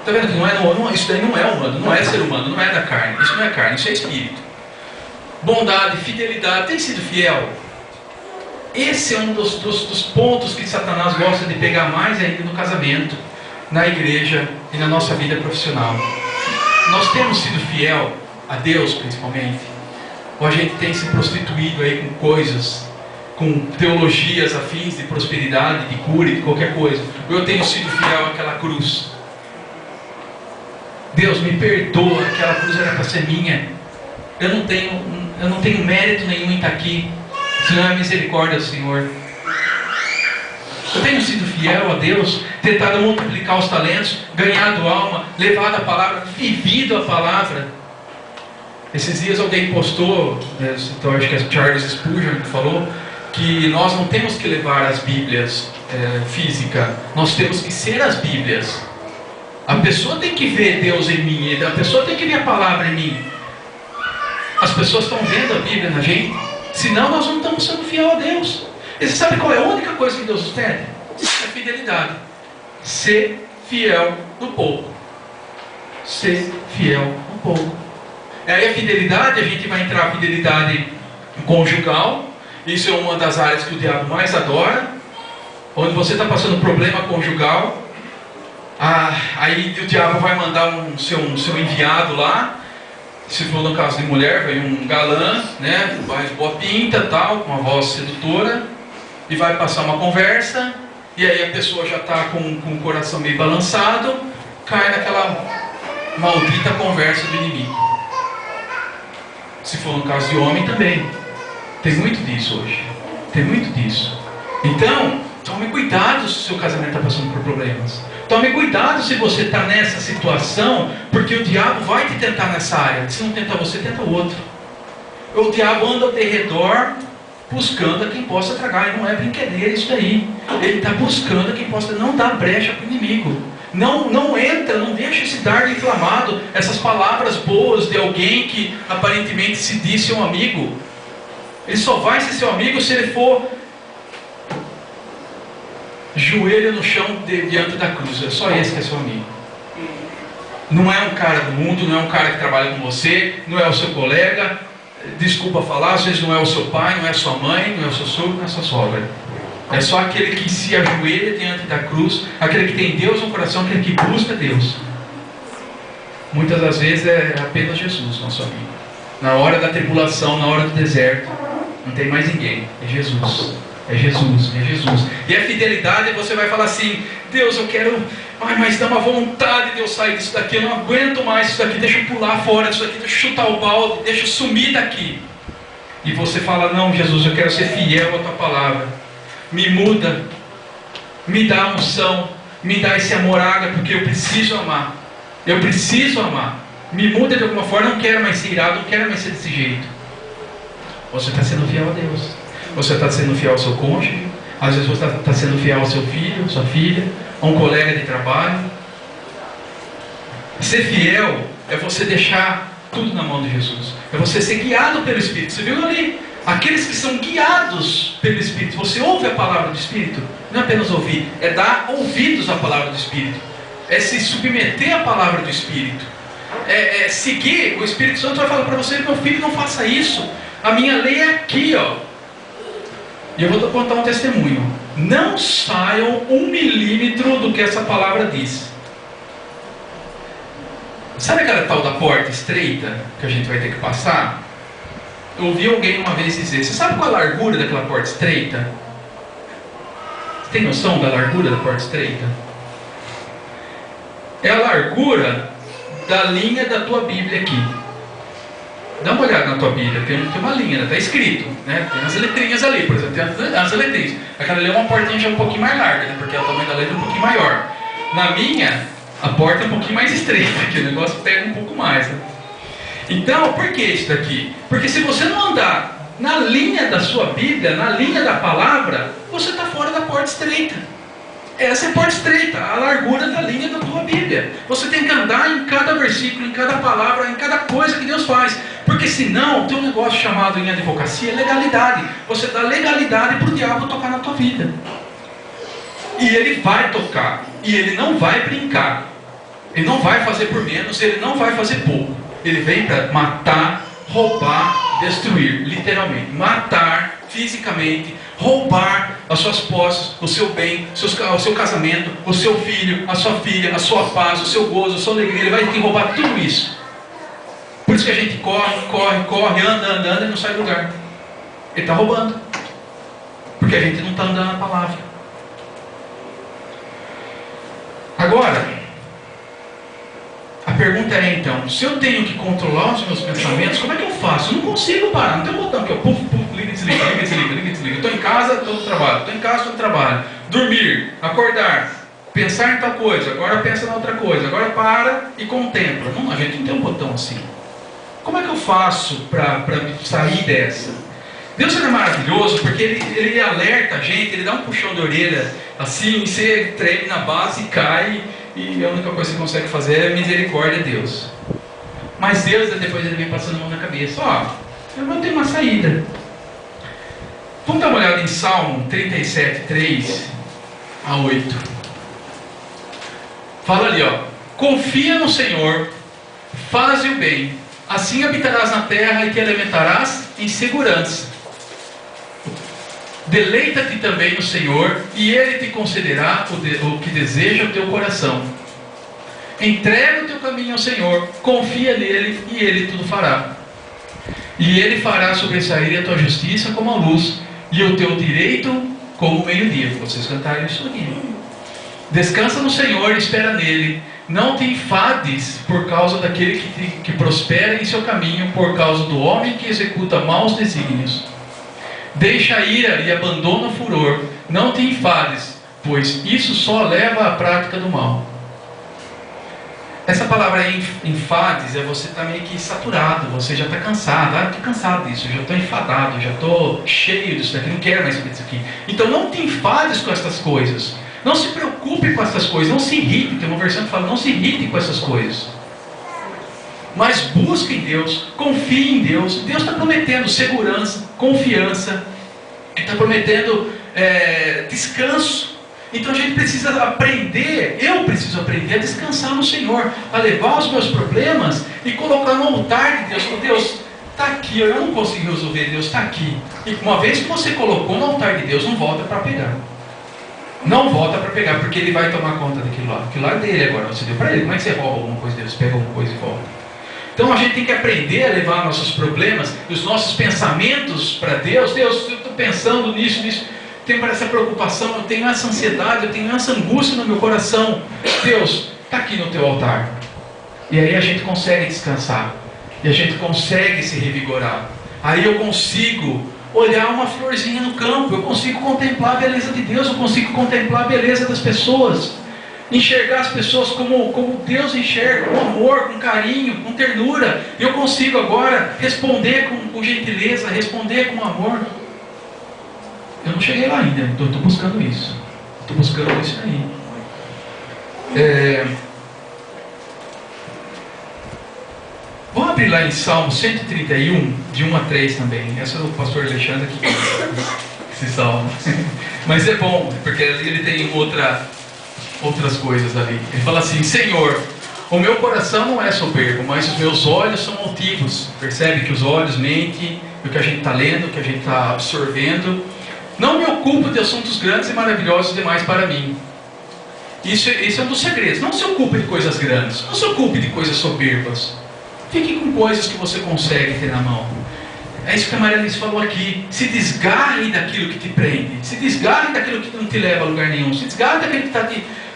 Está vendo que isso daí não é humano, não é ser humano, não é da carne. Isso não é carne, isso é espírito. Bondade, fidelidade, tem sido fiel. Esse é um dos pontos que Satanás gosta de pegar mais ainda no casamento, na igreja e na nossa vida profissional. Nós temos sido fiel a Deus principalmente, ou a gente tem se prostituído aí com coisas, com teologias afins de prosperidade, de cura e de qualquer coisa. Eu tenho sido fiel àquela cruz. Deus me perdoa, aquela cruz era para ser minha. Eu não tenho mérito nenhum em estar aqui, senão é a misericórdia do Senhor. Eu tenho sido fiel a Deus, tentado multiplicar os talentos, ganhado alma, levado a palavra, vivido a palavra. Esses dias alguém postou, então acho que é Charles Spurgeon que falou, que nós não temos que levar as Bíblias físicas, nós temos que ser as Bíblias. A pessoa tem que ver Deus em mim, a pessoa tem que ver a palavra em mim. As pessoas estão vendo a Bíblia na gente, senão nós não estamos sendo fiel a Deus. E você sabe qual é a única coisa que Deus nos pede? É fidelidade. Ser fiel no pouco. Ser fiel no pouco. Aí a fidelidade, a gente vai entrar a fidelidade conjugal. Isso é uma das áreas que o diabo mais adora. Onde você está passando problema conjugal, Aí o diabo vai mandar um seu enviado lá. Se for no caso de mulher, vai um galã, né, mais boa pinta, tal, com uma voz sedutora, e vai passar uma conversa, e aí a pessoa já está com o coração meio balançado, cai naquela maldita conversa do inimigo. Se for no caso de homem também, tem muito disso hoje, tem muito disso. Então, tome cuidado se o seu casamento está passando por problemas. Tome cuidado se você está nessa situação, porque o diabo vai te tentar nessa área. Se não tenta você, tenta o outro. O diabo anda ao redor buscando a quem possa tragar, e não é brincadeira isso daí. Ele está buscando a quem possa, não dar brecha para o inimigo. Não entra, não deixa esse dardo inflamado, essas palavras boas de alguém que aparentemente se diz seu amigo. Ele só vai ser seu amigo se ele for joelho no chão diante da cruz. É só esse que é seu amigo. Não é um cara do mundo, não é um cara que trabalha com você, não é o seu colega, desculpa falar, às vezes não é o seu pai, não é a sua mãe, não é o seu sogro, não é a sua sogra. É só aquele que se ajoelha diante da cruz, aquele que tem Deus no coração, aquele que busca Deus. Muitas das vezes é apenas Jesus, nosso amigo. Na hora da tribulação, na hora do deserto, não tem mais ninguém, é Jesus. É Jesus, é Jesus. E a fidelidade, você vai falar assim: Deus, eu quero, mas dá uma vontade de eu sair disso daqui, eu não aguento mais isso daqui, deixa eu pular fora disso daqui, deixa eu chutar o balde, deixa eu sumir daqui. E você fala: não, Jesus, eu quero ser fiel à tua palavra, me muda, me dá a unção, me dá esse amor ágape, porque eu preciso amar, me muda de alguma forma, não quero mais ser irado, não quero mais ser desse jeito. Você está sendo fiel a Deus. Você está sendo fiel ao seu cônjuge, às vezes você está sendo fiel ao seu filho, sua filha, a um colega de trabalho. Ser fiel é você deixar tudo na mão de Jesus, é você ser guiado pelo Espírito. Você viu ali? Aqueles que são guiados pelo Espírito, você ouve a palavra do Espírito, não é apenas ouvir, é dar ouvidos à palavra do Espírito, é se submeter à palavra do Espírito, é seguir. O Espírito Santo vai falar para você: meu filho, não faça isso, a minha lei é aqui, ó. E eu vou contar um testemunho. Não saiam 1 milímetro do que essa palavra diz. Sabe aquela tal da porta estreita que a gente vai ter que passar? Eu ouvi alguém uma vez dizer: você sabe qual é a largura daquela porta estreita? Você tem noção da largura da porta estreita? É a largura da linha da tua Bíblia aqui. Dá uma olhada na tua Bíblia, tem uma linha, está escrito, né? Tem as letrinhas ali, por exemplo, tem as letrinhas. Aquela ali é uma portinha já um pouquinho mais larga, né? Porque o tamanho da letra é um pouquinho maior. Na minha, a porta é um pouquinho mais estreita, que o negócio pega um pouco mais, né? Então, por que isso daqui? Porque se você não andar na linha da sua Bíblia, na linha da palavra, você está fora da porta estreita. Essa é a porta estreita, a largura da linha da tua Bíblia. Você tem que andar em cada versículo, em cada palavra, em cada coisa que Deus faz. Porque senão, tem um negócio chamado em advocacia legalidade. Você dá legalidade para o diabo tocar na tua vida. E ele vai tocar. E ele não vai brincar. Ele não vai fazer por menos, ele não vai fazer pouco. Ele vem para matar, roubar, destruir. Literalmente. Matar fisicamente, roubar as suas posses, o seu bem, o seu casamento, o seu filho, a sua filha, a sua paz, o seu gozo, a sua alegria. Ele vai te roubar tudo isso. Por isso que a gente corre, anda e não sai do lugar. Ele está roubando. Porque a gente não está andando na palavra. Agora, a pergunta é então: se eu tenho que controlar os meus pensamentos, como é que eu faço? Eu não consigo parar, não tem um botão que eu liga e desliga. Eu estou em casa, estou no trabalho. Dormir, acordar, pensar em tal coisa, agora pensa na outra coisa, agora para e contempla. Não, a gente não tem um botão assim. Como é que eu faço para sair dessa? Deus é maravilhoso porque ele alerta a gente, ele dá um puxão de orelha assim, você treme na base e cai, e a única coisa que você consegue fazer é misericórdia de Deus. Mas Deus depois ele vem passando a mão na cabeça: eu vou ter uma saída. Vamos dar uma olhada em Salmo 37, 3 a 8. Fala ali, confia no Senhor, faze o bem, assim habitarás na terra e te alimentarás em segurança. Deleita-te também no Senhor, e Ele te concederá o que deseja o teu coração. Entrega o teu caminho ao Senhor, confia nele e ele tudo fará. E ele fará sobressair a tua justiça como a luz e o teu direito como o meio-dia. Vocês cantaram isso aqui. Descansa no Senhor e espera nele. Não te enfades por causa daquele que prospera em seu caminho, por causa do homem que executa maus desígnios. Deixa a ira e abandona o furor. Não te enfades, pois isso só leva à prática do mal. Essa palavra enfades é você estar meio que saturado, você já está cansado. Estou cansado disso, já estou enfadado, já estou cheio disso daqui, não quero mais saber disso aqui. Então não te enfades com essas coisas. Não se preocupe com essas coisas, não se irrite. Tem uma versão que fala, não se irrite com essas coisas. Mas busque em Deus, confie em Deus. Deus está prometendo segurança, confiança. Ele está prometendo descanso. Então a gente precisa aprender, eu preciso aprender a descansar no Senhor, a levar os meus problemas e colocar no altar de Deus. Deus, está aqui, eu não consegui resolver, Deus está aqui. E uma vez que você colocou no altar de Deus, não volta para pegar. Não volta para pegar, porque Ele vai tomar conta daquilo lá. Aquilo lá é dele agora, você deu para Ele. Como é que você rouba alguma coisa dele? Você pega alguma coisa e volta. Então a gente tem que aprender a levar nossos problemas e os nossos pensamentos para Deus. Deus, eu estou pensando nisso. Tenho essa preocupação, eu tenho essa ansiedade, eu tenho essa angústia no meu coração. Deus, está aqui no teu altar. E aí a gente consegue descansar. E a gente consegue se revigorar. Aí eu consigo olhar uma florzinha no campo. Eu consigo contemplar a beleza de Deus. Eu consigo contemplar a beleza das pessoas. Enxergar as pessoas como Deus enxerga, com amor, com carinho, com ternura. E eu consigo agora responder com gentileza, responder com amor. Eu não cheguei lá ainda, estou buscando isso. Estou buscando isso aí. Vamos abrir lá em Salmo 131, de 1 a 3 também. Essa é do pastor Alexandre que esse salmo. Mas é bom, porque ele tem outras coisas ali. Ele fala assim: Senhor, o meu coração não é soberbo, mas os meus olhos são altivos. Percebe que os olhos mentem o que a gente está lendo, o que a gente está absorvendo. Não me ocupo de assuntos grandes e maravilhosos demais para mim. Isso é um dos segredos. Não se ocupe de coisas grandes. Não se ocupe de coisas soberbas. Fique com coisas que você consegue ter na mão. É isso que a Maria Alice falou aqui. Se desgarre daquilo que te prende. Se desgarre daquilo que não te leva a lugar nenhum. Se desgarre daquilo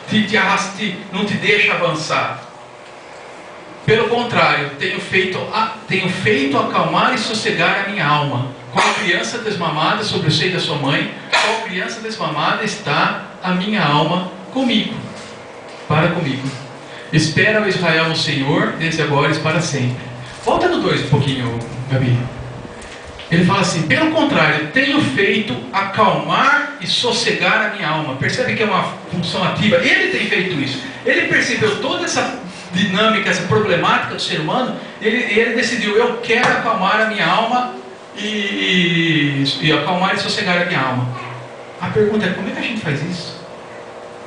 que te arrasta, não te deixa avançar. Pelo contrário, tenho feito acalmar e sossegar a minha alma. Qual criança desmamada sobre o seio da sua mãe, qual criança desmamada está a minha alma comigo. Espera o Israel no Senhor, desde agora e para sempre. Volta no 2 um pouquinho, Gabi. Ele fala assim: pelo contrário, tenho feito acalmar e sossegar a minha alma. Percebe que é uma função ativa. Ele tem feito isso. Ele percebeu toda essa dinâmica, essa problemática do ser humano. Ele decidiu: eu quero acalmar a minha alma e acalmar e sossegar a minha alma. A pergunta é: como é que a gente faz isso?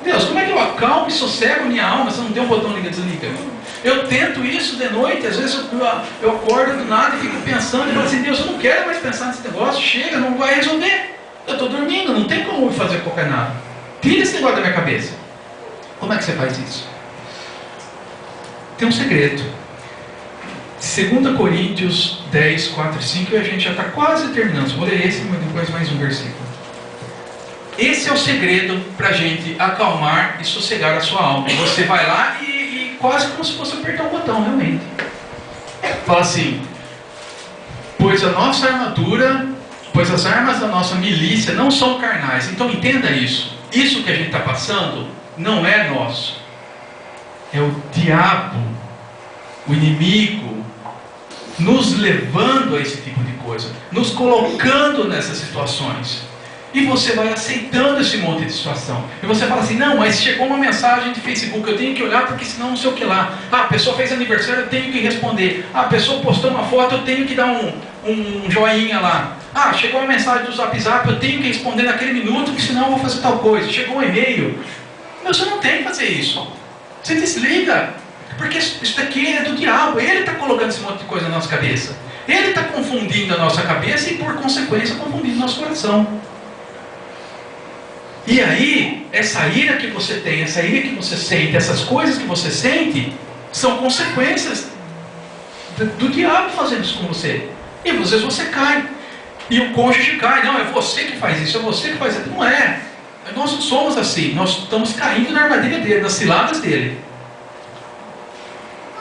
Deus, como é que eu acalmo e sossego a minha alma? Você não tem um botão liga e desliga? Eu tento isso de noite. Às vezes eu acordo do nada e fico pensando e falo assim: Deus, eu não quero mais pensar nesse negócio. Chega, não vai resolver. Eu estou dormindo, não tem como eu fazer qualquer nada. Tira esse negócio da minha cabeça. Como é que você faz isso? Tem um segredo. 2 Coríntios 10, 4 e 5, e a gente já está quase terminando. Vou ler esse, mas depois mais um versículo. Esse é o segredo para a gente acalmar e sossegar a sua alma. Você vai lá e quase como se fosse apertar um botão, realmente. Fala assim: pois as armas da nossa milícia não são carnais. Então entenda isso. Isso que a gente está passando não é nosso. É o diabo, o inimigo, nos levando a esse tipo de coisa, nos colocando nessas situações. E você vai aceitando esse monte de situação. E você fala assim: não, mas chegou uma mensagem de Facebook, eu tenho que olhar porque senão não sei o que lá. Ah, a pessoa fez aniversário, eu tenho que responder. Ah, a pessoa postou uma foto, eu tenho que dar um joinha lá. Ah, chegou uma mensagem do Zap, eu tenho que responder naquele minuto, que senão eu vou fazer tal coisa. Chegou um e-mail. Mas você não tem que fazer isso. Você desliga. Porque isso daqui é do diabo. Ele está colocando esse monte de coisa na nossa cabeça. Ele está confundindo a nossa cabeça e, por consequência, confundindo o nosso coração. E aí, essa ira que você tem, essa ira que você sente, essas coisas que você sente, são consequências do diabo fazendo isso com você. E às vezes você cai. E o cônjuge cai. Não, é você que faz isso, é você que faz isso. Não é. Nós não somos assim. Nós estamos caindo na armadilha dele, nas ciladas dele.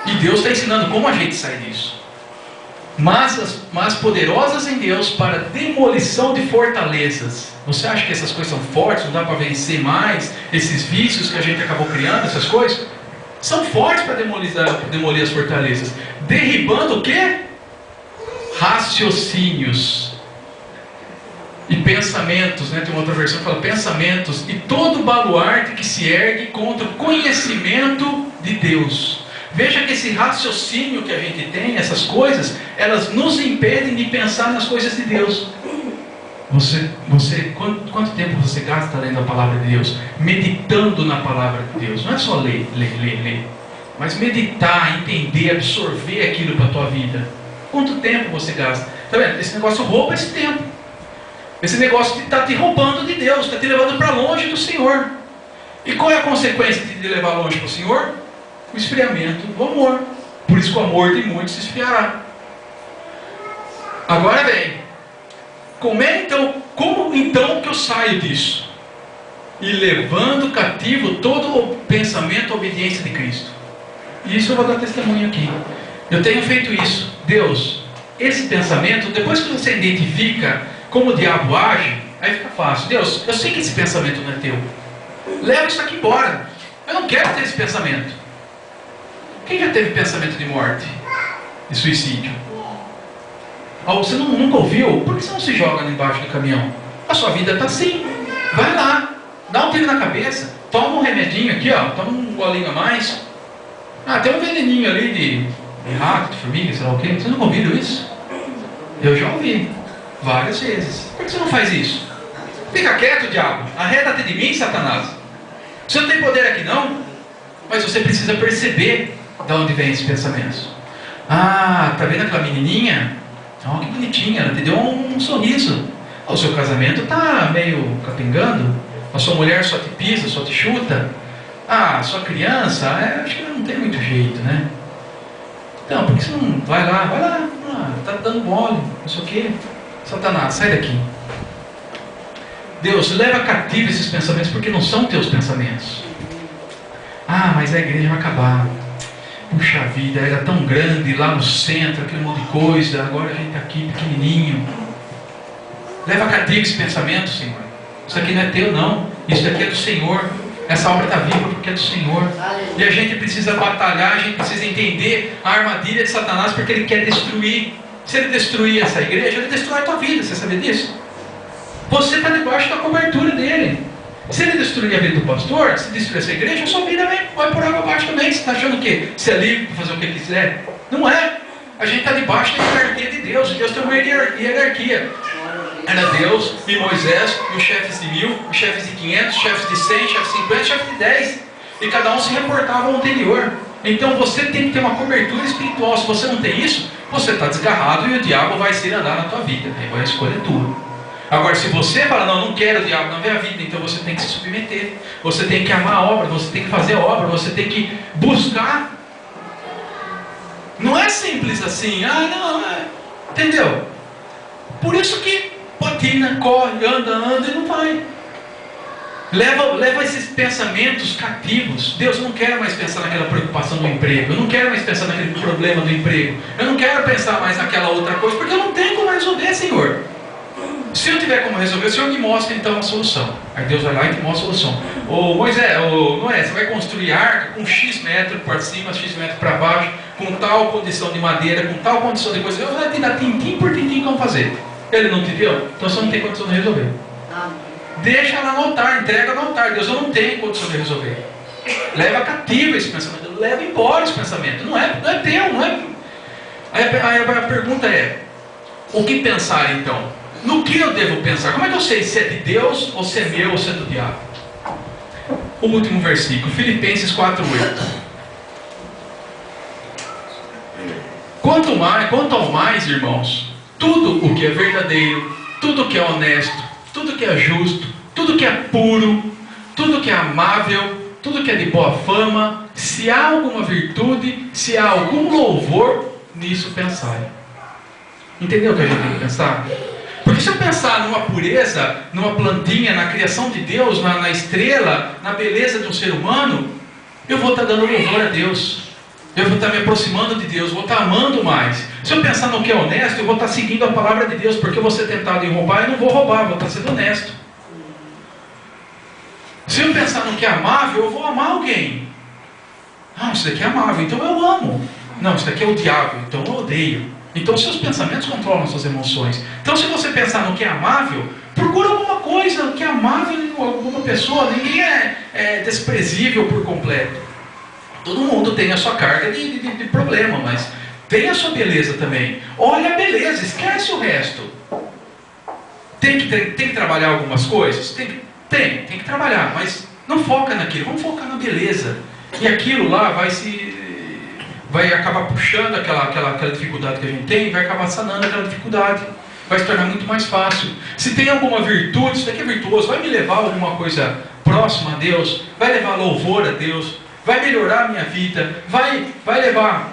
E Deus está ensinando como a gente sai disso. Mas poderosas em Deus para demolição de fortalezas. Você acha que essas coisas são fortes? Não dá para vencer mais esses vícios que a gente acabou criando, essas coisas? São fortes para demolir as fortalezas. Derribando o quê? Raciocínios e pensamentos, né? Tem uma outra versão que fala pensamentos e todo baluarte que se ergue contra o conhecimento de Deus. Veja que esse raciocínio que a gente tem, essas coisas, elas nos impedem de pensar nas coisas de Deus. Quanto tempo você gasta lendo a palavra de Deus? Meditando na palavra de Deus. Não é só ler. Mas meditar, entender, absorver aquilo para a tua vida. Quanto tempo você gasta? Está vendo? Esse negócio rouba esse tempo. Esse negócio está te roubando de Deus, está te levando para longe do Senhor. E qual é a consequência de te levar longe para o Senhor? O esfriamento do amor. Por isso que o amor de muitos se esfriará. Agora bem, como então que eu saio disso? E levando cativo todo o pensamento à obediência de Cristo. E isso eu vou dar testemunho aqui. Eu tenho feito isso. Deus, esse pensamento, depois que você identifica como o diabo age, aí fica fácil. Deus, eu sei que esse pensamento não é teu. Leva isso aqui embora. Eu não quero ter esse pensamento. Quem já teve pensamento de morte? De suicídio? Oh, você nunca ouviu? Por que você não se joga embaixo do caminhão? A sua vida está assim. Vai lá. Dá um tiro na cabeça. Toma um remedinho aqui, ó. Toma um golinho a mais. Ah, tem um veneninho ali de rato, de formiga, sei lá o quê. Você nunca ouviu isso? Eu já ouvi. Várias vezes. Por que você não faz isso? Fica quieto, diabo. Arreda-te de mim, Satanás. Você não tem poder aqui não. Mas você precisa perceber de onde vem esses pensamentos. Ah, tá vendo aquela menininha? Oh, que bonitinha, ela te deu um sorriso. O seu casamento tá meio capengando. A sua mulher só te pisa, só te chuta. Ah, a sua criança, acho que ela não tem muito jeito, né? Então, por que você não vai lá? Ah, tá dando mole, não sei o quê. Satanás, sai daqui. Deus, leva cativo esses pensamentos porque não são teus pensamentos. Ah, mas a igreja vai acabar. Puxa vida, era tão grande lá no centro, aquele monte de coisa. Agora a gente está aqui pequenininho. Leva cativo esse pensamento, Senhor. Isso aqui não é teu, não. Isso daqui é do Senhor. Essa obra está viva porque é do Senhor. E a gente precisa batalhar, a gente precisa entender a armadilha de Satanás porque ele quer destruir. Se ele destruir essa igreja, ele destrói a tua vida. Você sabia disso? Você está debaixo da cobertura dele. Se ele destruir a vida do pastor, se destruir essa igreja, a sua vida vai por água abaixo também. Você está achando o quê? Você é livre para fazer o que quiser? Não é. A gente está debaixo da hierarquia de Deus. E Deus tem uma hierarquia. Era Deus e Moisés, e os chefes de 1000, os chefes de 500, os chefes de 100, chefes de 50, chefes de 10. E cada um se reportava ao anterior. Então você tem que ter uma cobertura espiritual. Se você não tem isso, você está desgarrado e o diabo vai se andar na tua vida. Aí vai a escolha tua. Agora, se você fala, não quero o diabo na minha vida, então você tem que se submeter. Você tem que amar a obra, você tem que fazer a obra, você tem que buscar. Não é simples assim. Entendeu? Por isso que patina, corre, anda e não vai. Leva esses pensamentos cativos. Deus, eu não quero mais pensar naquela preocupação do emprego. Eu não quero mais pensar naquele problema do emprego. Eu não quero pensar mais naquela outra coisa, porque eu não tenho como resolver, Senhor. Se eu tiver como resolver, o Senhor me mostra então a solução. Aí Deus vai lá e te mostra a solução. Moisés, Noé, você vai construir arca com X metros para cima, X metros para baixo, com tal condição de madeira, com tal condição de coisa. Eu vou te dar tintim por tintim como fazer. Ele não te deu? Então você não tem condição de resolver. Deixa lá no altar, entrega no altar. Deus, eu não tenho condição de resolver. Leva cativo esse pensamento, leva embora esse pensamento. Não é teu, não é. Aí a pergunta é: o que pensar então? No que eu devo pensar? Como é que eu sei se é de Deus, ou se é meu, ou se é do diabo? O último versículo, Filipenses 4:8. Quanto ao mais, irmãos, tudo o que é verdadeiro, tudo o que é honesto, tudo o que é justo, tudo o que é puro, tudo que é amável, tudo que é de boa fama, se há alguma virtude, se há algum louvor, nisso pensai. Entendeu o que a gente tem que pensar? Porque se eu pensar numa pureza, numa plantinha, na criação de Deus, na estrela, na beleza de um ser humano, eu vou estar dando louvor a Deus. Eu vou estar me aproximando de Deus, vou estar amando mais. Se eu pensar no que é honesto, eu vou estar seguindo a palavra de Deus, porque eu vou ser tentado em roubar e não vou roubar, vou estar sendo honesto. Se eu pensar no que é amável, eu vou amar alguém. Ah, isso daqui é amável, então eu amo. Não, isso daqui é odiável, então eu odeio. Então seus pensamentos controlam suas emoções. Então se você pensar no que é amável, procura alguma coisa que é amável em alguma pessoa. Ninguém é desprezível por completo. Todo mundo tem a sua carga de problema, mas tem a sua beleza também. Olha a beleza, esquece o resto. Tem que trabalhar algumas coisas? Tem que trabalhar, mas não foca naquilo, vamos focar na beleza. E aquilo lá vai acabar puxando aquela dificuldade que a gente tem, vai acabar sanando aquela dificuldade. Vai se tornar muito mais fácil. Se tem alguma virtude, isso daqui é virtuoso, vai me levar a alguma coisa próxima a Deus, vai levar louvor a Deus, vai melhorar a minha vida, vai levar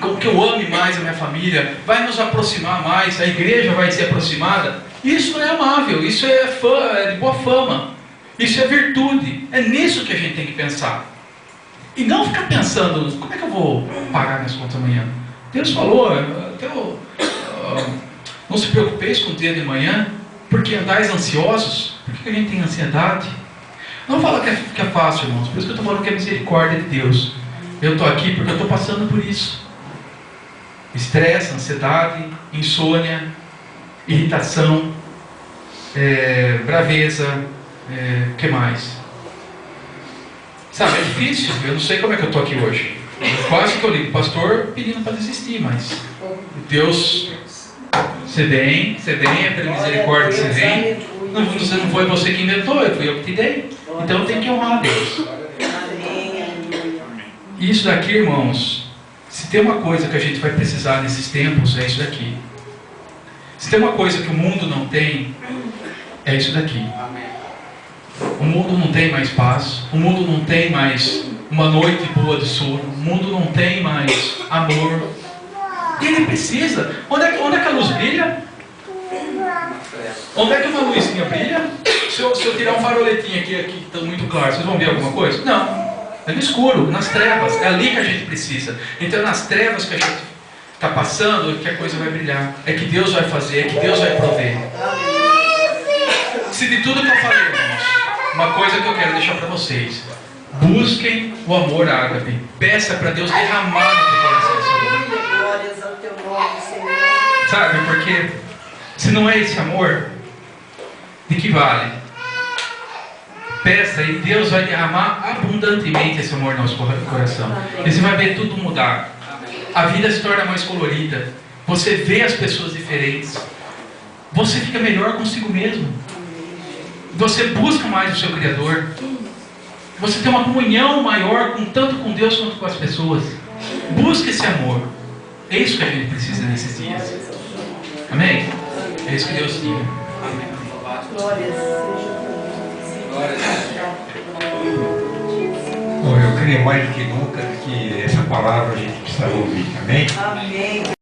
com que eu ame mais a minha família, vai nos aproximar mais, a igreja vai ser aproximada. Isso é amável, isso é de boa fama, isso é virtude. É nisso que a gente tem que pensar. E não ficar pensando, como é que eu vou pagar minhas contas amanhã? Deus falou, não se preocupeis com o dia de manhã, porque andais ansiosos. Por que a gente tem ansiedade? Não fala que é fácil, irmãos. Por isso que eu estou falando que é misericórdia de Deus. Eu estou aqui porque eu estou passando por isso. Estresse, ansiedade, insônia, irritação, braveza, o que mais? Sabe, é difícil. Eu não sei como é que eu estou aqui hoje. Quase que eu ligo o pastor pedindo para desistir, mas Deus, CDEM, é pela misericórdia de CDEM. Não foi você que inventou, fui eu que te dei. Então eu tenho que honrar a Deus. Isso daqui, irmãos, se tem uma coisa que a gente vai precisar nesses tempos, é isso daqui. Se tem uma coisa que o mundo não tem, é isso daqui. O mundo não tem mais paz, o mundo não tem mais uma noite boa de sono, o mundo não tem mais amor. E ele precisa. Onde é que a luz brilha? Onde é que uma luzinha brilha? Se eu tirar um faroletinho aqui que está muito claro, vocês vão ver alguma coisa? Não. É no escuro, nas trevas. É ali que a gente precisa. Então é nas trevas que a gente está passando que a coisa vai brilhar. É que Deus vai fazer, é que Deus vai prover. Se de tudo que eu falei, irmãos, uma coisa que eu quero deixar para vocês: busquem o amor ágape. Peça para Deus derramar no teu coração esse amor. Glórias ao teu nome, Senhor. Sabe, porque se não é esse amor, de que vale? Peça e Deus vai derramar abundantemente esse amor no nosso coração. E você vai ver tudo mudar. A vida se torna mais colorida. Você vê as pessoas diferentes. Você fica melhor consigo mesmo. Você busca mais o seu Criador. Você tem uma comunhão maior, tanto com Deus quanto com as pessoas. Busque esse amor. É isso que a gente precisa nesses dias. Amém? É isso que Deus diga. Glórias. Bom, eu creio mais do que nunca que essa palavra a gente precisa ouvir. Amém? Amém.